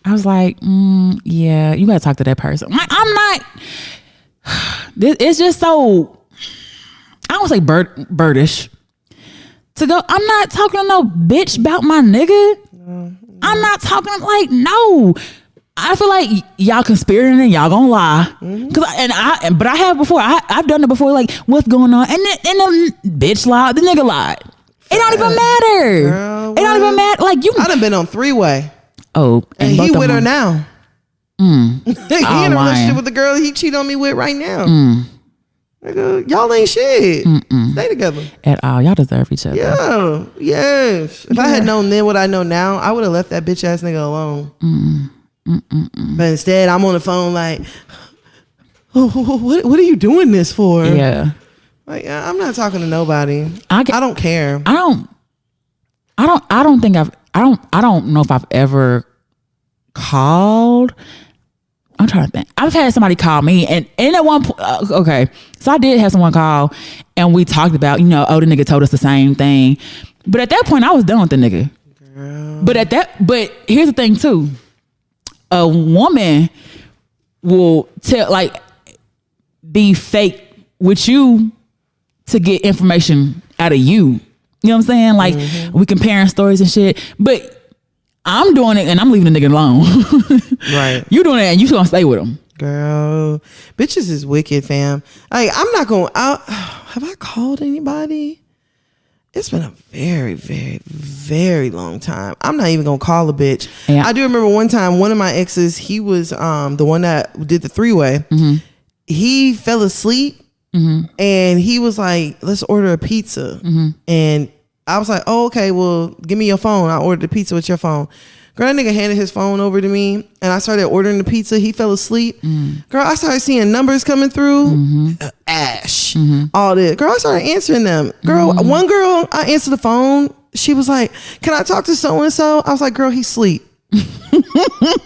I was like, yeah, you gotta talk to that person. I'm not. It's just so, I don't say birdish to go. I'm not talking to no bitch about my nigga. I'm not talking like, no. I feel like y'all conspiring and y'all gonna lie. But I have before. I've done it before. Like, what's going on? And the bitch lied. The nigga lied. It don't even matter. Girl, it don't even matter. Like, you. I done been on 3-way. Oh, and he with her now. He in a lying. relationship with the girl he cheat on me with right now. Nigga, y'all ain't shit. Stay together. At all. Y'all deserve each other. Yeah. Yes. If I had known then what I know now, I would have left that bitch ass nigga alone. But instead, I'm on the phone like, what are you doing this for? Yeah. Like, I'm not talking to nobody. I don't care. I don't know if I've ever called. I'm trying to think. I've had somebody call me, and at one point, okay, so I did have someone call, and we talked about, the nigga told us the same thing, but at that point, I was done with the nigga. Girl. But here's the thing too, a woman will be fake with you to get information out of you. You know what I'm saying? Like, we comparing stories and shit, but I'm doing it and I'm leaving the nigga alone. Right. You doing it and you gonna stay with him. Girl, bitches is wicked, fam. Like, I'm not going out. Have I called anybody? It's been a very, very, very long time. I'm not even gonna call a bitch. Yeah. I do remember one time, one of my exes, he was the one that did the 3-way. He fell asleep and he was like, let's order a pizza. And I was like, oh, okay, well, give me your phone. I ordered the pizza with your phone. Girl, that nigga handed his phone over to me and I started ordering the pizza. He fell asleep. Girl, I started seeing numbers coming through. Ash. All this. Girl, I started answering them. Girl, one girl, I answered the phone. She was like, can I talk to so-and-so? I was like, girl, he's asleep.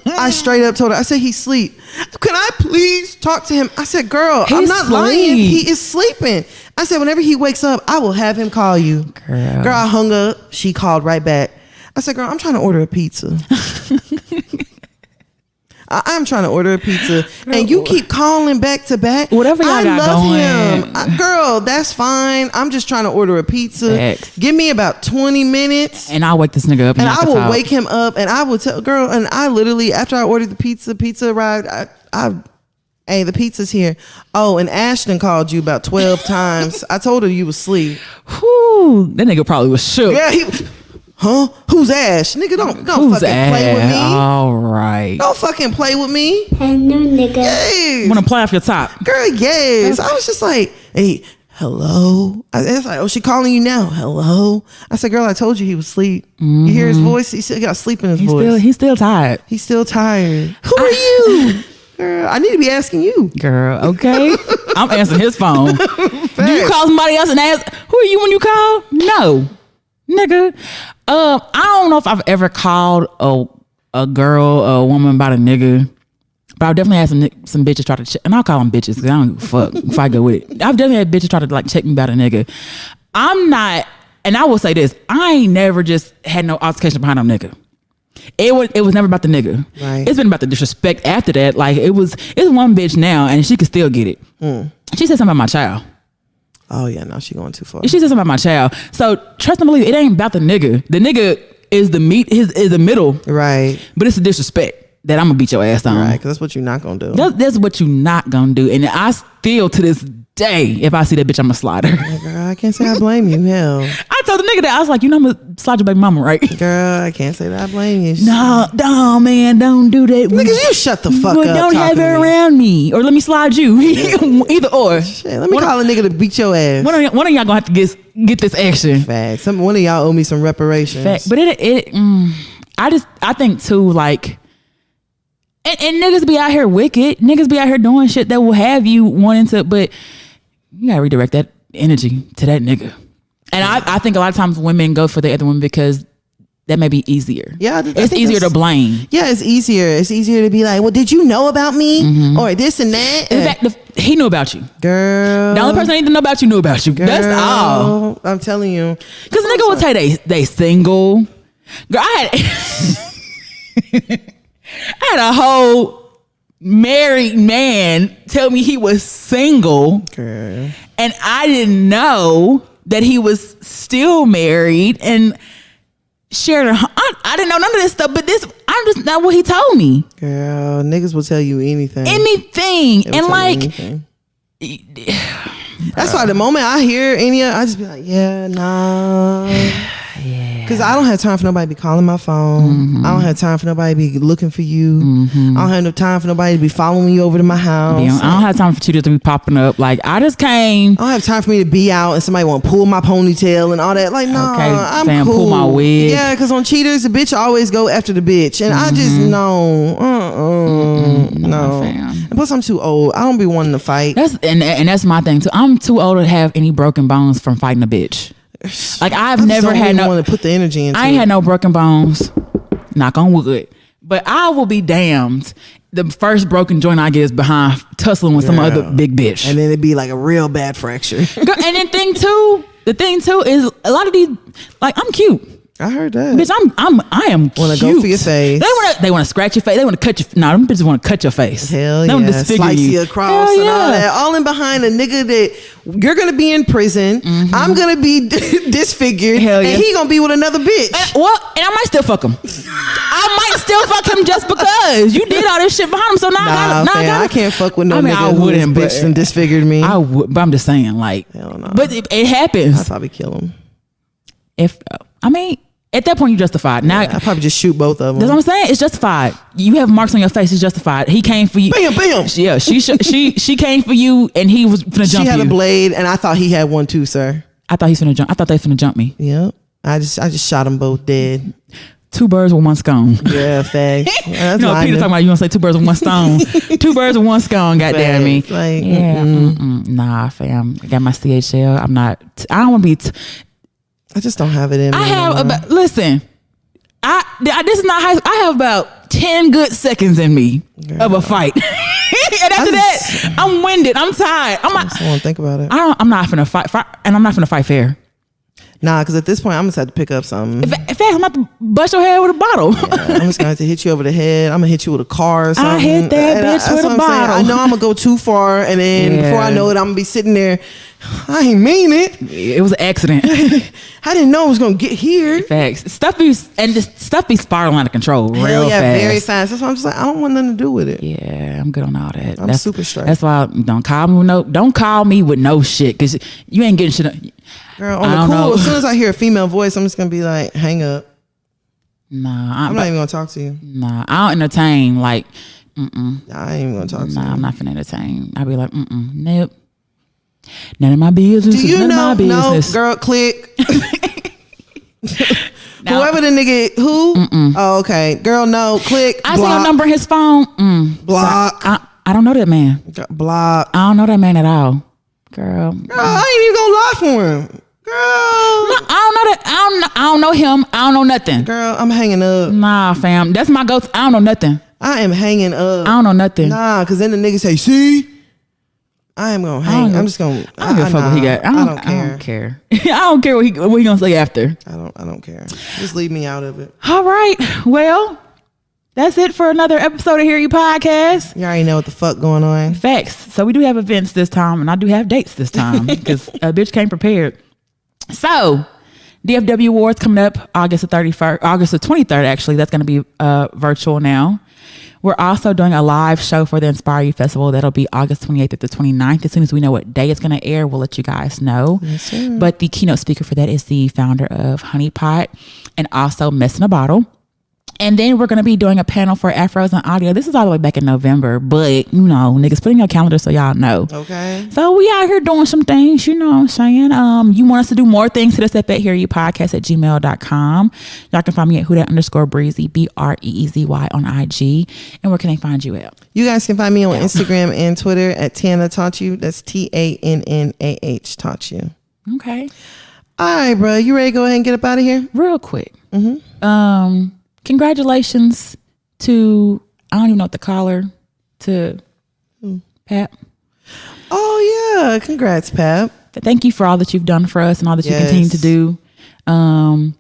I straight up told her, I said, he's asleep. Can I please talk to him? I said, girl, I'm not lying. He is sleeping. I said, whenever he wakes up, I will have him call you. Girl, I hung up. She called right back. I said, girl, I'm trying to order a pizza. I'm trying to order a pizza. And you keep calling back to back. Whatever y'all got going. Him. Girl, that's fine. I'm just trying to order a pizza. Facts. Give me about 20 minutes. And I'll wake this nigga up. And I will wake him up and I will tell, girl, and I literally, after I ordered the pizza arrived, hey, the pizza's here. Oh, and Ashton called you about 12 times. I told her you was asleep. Whew, that nigga probably was shook. Yeah, huh? Who's Ash? Nigga, don't fucking play with me. All right. Don't fucking play with me. Hello, nigga. Yes. Want to play off your top. Girl, yes. I was just like, hey, hello. It's like, oh, she calling you now. Hello. I said, girl, I told you he was asleep. You hear his voice? He still got sleep in his voice. He's still tired. He's still tired. Who are you? Girl, I need to be asking you. Girl, okay. I'm answering his phone. Do you call somebody else and ask, who are you when you call? No. Nigga. I don't know if I've ever called a girl, a woman about a nigga, but I've definitely had some bitches try to check, and I'll call them bitches because I don't give a fuck if I go with it. I've definitely had bitches try to like check me about a nigga. I'm not, and I will say this, I ain't never just had no altercation behind no nigga. It was never about the nigga. Right. It's been about the disrespect after that. Like it's one bitch now and she can still get it. She said something about my child. Oh yeah, no, she going too far. She said something about my child. So trust and believe, it ain't about the nigga. The nigga is the meat, is the middle. Right. But it's the disrespect that I'm gonna beat your ass on. Right, because that's what you're not gonna do. That's what you're not gonna do. And I still to this day, if I see that bitch, I'm a slider. Girl, I can't say I blame you. Hell, I told the nigga that I was like, I'm gonna slide your baby mama, right? Girl, I can't say that I blame you. No, man, don't do that. Niggas, you shut the fuck up. Don't have her around me, or let me slide you. Either or. Shit, let me call a nigga to beat your ass. One of y'all gonna have to get this action. Fact. One of y'all owe me some reparations. Fact. But I think too, like. And niggas be out here wicked. Niggas be out here doing shit that will have you wanting to, but you gotta redirect that energy to that nigga. And I think a lot of times women go for the other woman because that may be easier. Yeah, it's easier to blame. Yeah, it's easier. It's easier to be like, well, did you know about me? Or this and that? In fact, he knew about you. Girl. The only person that need to know about you knew about you. Girl, that's all. I'm telling you. Because a nigga will tell you they single. Girl, I had a whole married man tell me he was single. Girl. And I didn't know that he was still married. And shared. I didn't know none of this stuff, but I'm just not what he told me. Girl, niggas will tell you anything. And like, that's why the moment I hear any of, I just be like, yeah, nah. Yeah. Because I don't have time for nobody to be calling my phone. I don't have time for nobody to be looking for you. I don't have no time for nobody to be following you over to my house. Yeah, I don't have time for cheaters to be popping up. Like, I just came. I don't have time for me to be out and somebody want to pull my ponytail and all that. Like, nah, Okay, I'm fam, cool. pull my wig. Yeah, because on cheaters, the bitch always go after the bitch. And I just know. No. Fam. And plus, I'm too old. I don't be wanting to fight. That's my thing, too. I'm too old to have any broken bones from fighting a bitch. Like, I've never had no. Want to put the energy into. I ain't had no broken bones. Knock on wood. But I will be damned. The first broken joint I get is behind tussling with some other big bitch, and then it'd be like a real bad fracture. And then the thing too is a lot of these. Like, I'm cute. I heard that. Bitch, I am cute. Want to go for your face. They want to scratch your face. They want to cut your. No, them bitches want to cut your face. Hell they yeah. Slice you across and all that. All in behind a nigga that you're going to be in prison. I'm going to be disfigured. Hell yeah. And he going to be with another bitch. And I might still fuck him. I might still fuck him just because you did all this shit behind him. So now I can't fuck with no nigga who is bitched and disfigured me. I would, but I'm just saying, like, hell no. But it happens. I'd probably kill him. At that point, you're justified. Now, I'd probably just shoot both of them. That's what I'm saying. It's justified. You have marks on your face. It's justified. He came for you. Bam, bam. Yeah, she came for you, and he was finna jump you. She had a blade, and I thought he had one too, sir. I thought he's finna jump. I thought they finna jump me. Yep. I just shot them both dead. 2 birds with 1 stone. Yeah, facts. Peter talking about, you want to say 2 birds with 1 stone. 2 birds with 1 stone, goddamn me. Like, yeah. Nah, fam. I got my CHL. I don't want to be. I just don't have it in me. Listen. This is not high school. I have about 10 good seconds in me of a fight. And after that, I'm winded. I'm tired. I just want to think about it. I'm not finna fight, and I'm not finna fight fair. Nah, because at this point, I'm going to have to pick up something. In fact, I'm about to bust your head with a bottle. Yeah, I'm just going to have to hit you over the head. I'm going to hit you with a car or something. I hit that bitch with a bottle. I know I'm going to go too far, and then before I know it, I'm going to be sitting there. I ain't mean it. It was an accident. I didn't know it was going to get here. Facts. Stuff be spiraling out of control real fast. Very fast. That's why I'm just like, I don't want nothing to do with it. Yeah, I'm good on all that. I'm super straight. That's why don't call me with no shit, because you ain't getting shit. Girl, on the cool, as soon as I hear a female voice, I'm just going to be like, hang up. Nah. I'm not even going to talk to you. Nah, I don't entertain. Like, I ain't even going to talk to you. Nah, I'm not finna entertain. I'll be like, nope. None of my business. Do you know? No, girl, click. Now, whoever the nigga, who? Oh, okay. Girl, no, click. I see your number in his phone. Block. So I don't know that man. Block. I don't know that man at all. Girl, I ain't even gonna lie for him. Girl. No, I don't know that. I don't know him. I don't know nothing. Girl, I'm hanging up. Nah, fam. That's my go-to. I don't know nothing. I am hanging up. I don't know nothing. Nah, because then the nigga say, see? I am gonna hang. I'm just gonna. I don't give a fuck what he got. I don't care. I don't care what he gonna say after. I don't care. Just leave me out of it. All right. Well, that's it for another episode of Hear You Podcast. You already know what the fuck going on. Facts. So we do have events this time, and I do have dates this time because a bitch came prepared. So DFW Awards coming up August the 23rd. Actually, that's going to be virtual now. We're also doing a live show for the Inspire You Festival. That'll be August 28th to the 29th. As soon as we know what day it's going to air, we'll let you guys know. Yes, sir. But the keynote speaker for that is the founder of Honey Pot and also Mess in a Bottle. And then we're going to be doing a panel for Afros and Audio. This is all the way back in November, but niggas, put in your calendar so y'all know. Okay. So we out here doing some things, you know what I'm saying? You want us to do more things, hit us up at hearyepodcast@gmail.com. Y'all can find me at @who_breezy, BREEZY on IG. And where can they find you at? You guys can find me on Instagram and Twitter at Tana Taught You. That's TANNAH Taught You. Okay. All right, bro. You ready to go ahead and get up out of here? Real quick. Congratulations to, I don't even know what to call her, to Pap. Oh, yeah. Congrats, Pap. Thank you for all that you've done for us and all that you continue to do. And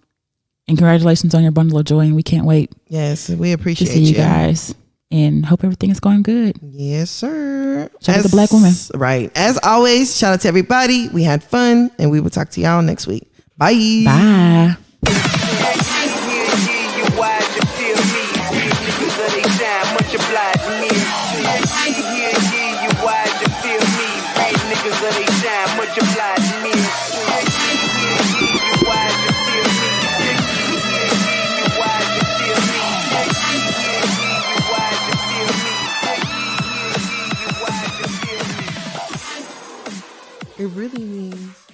congratulations on your bundle of joy. And we can't wait. Yes, we appreciate to see you guys. And hope everything is going good. Yes, sir. Shout out to Black women. Right. As always, shout out to everybody. We had fun. And we will talk to y'all next week. Bye. Bye. of they shine, much obliged to me. You wise, you feel me. Real niggas of they shine, much obliged to me. You wise, you feel me. You wise, you feel me. You wise, you feel me. You wise, you feel me. It really means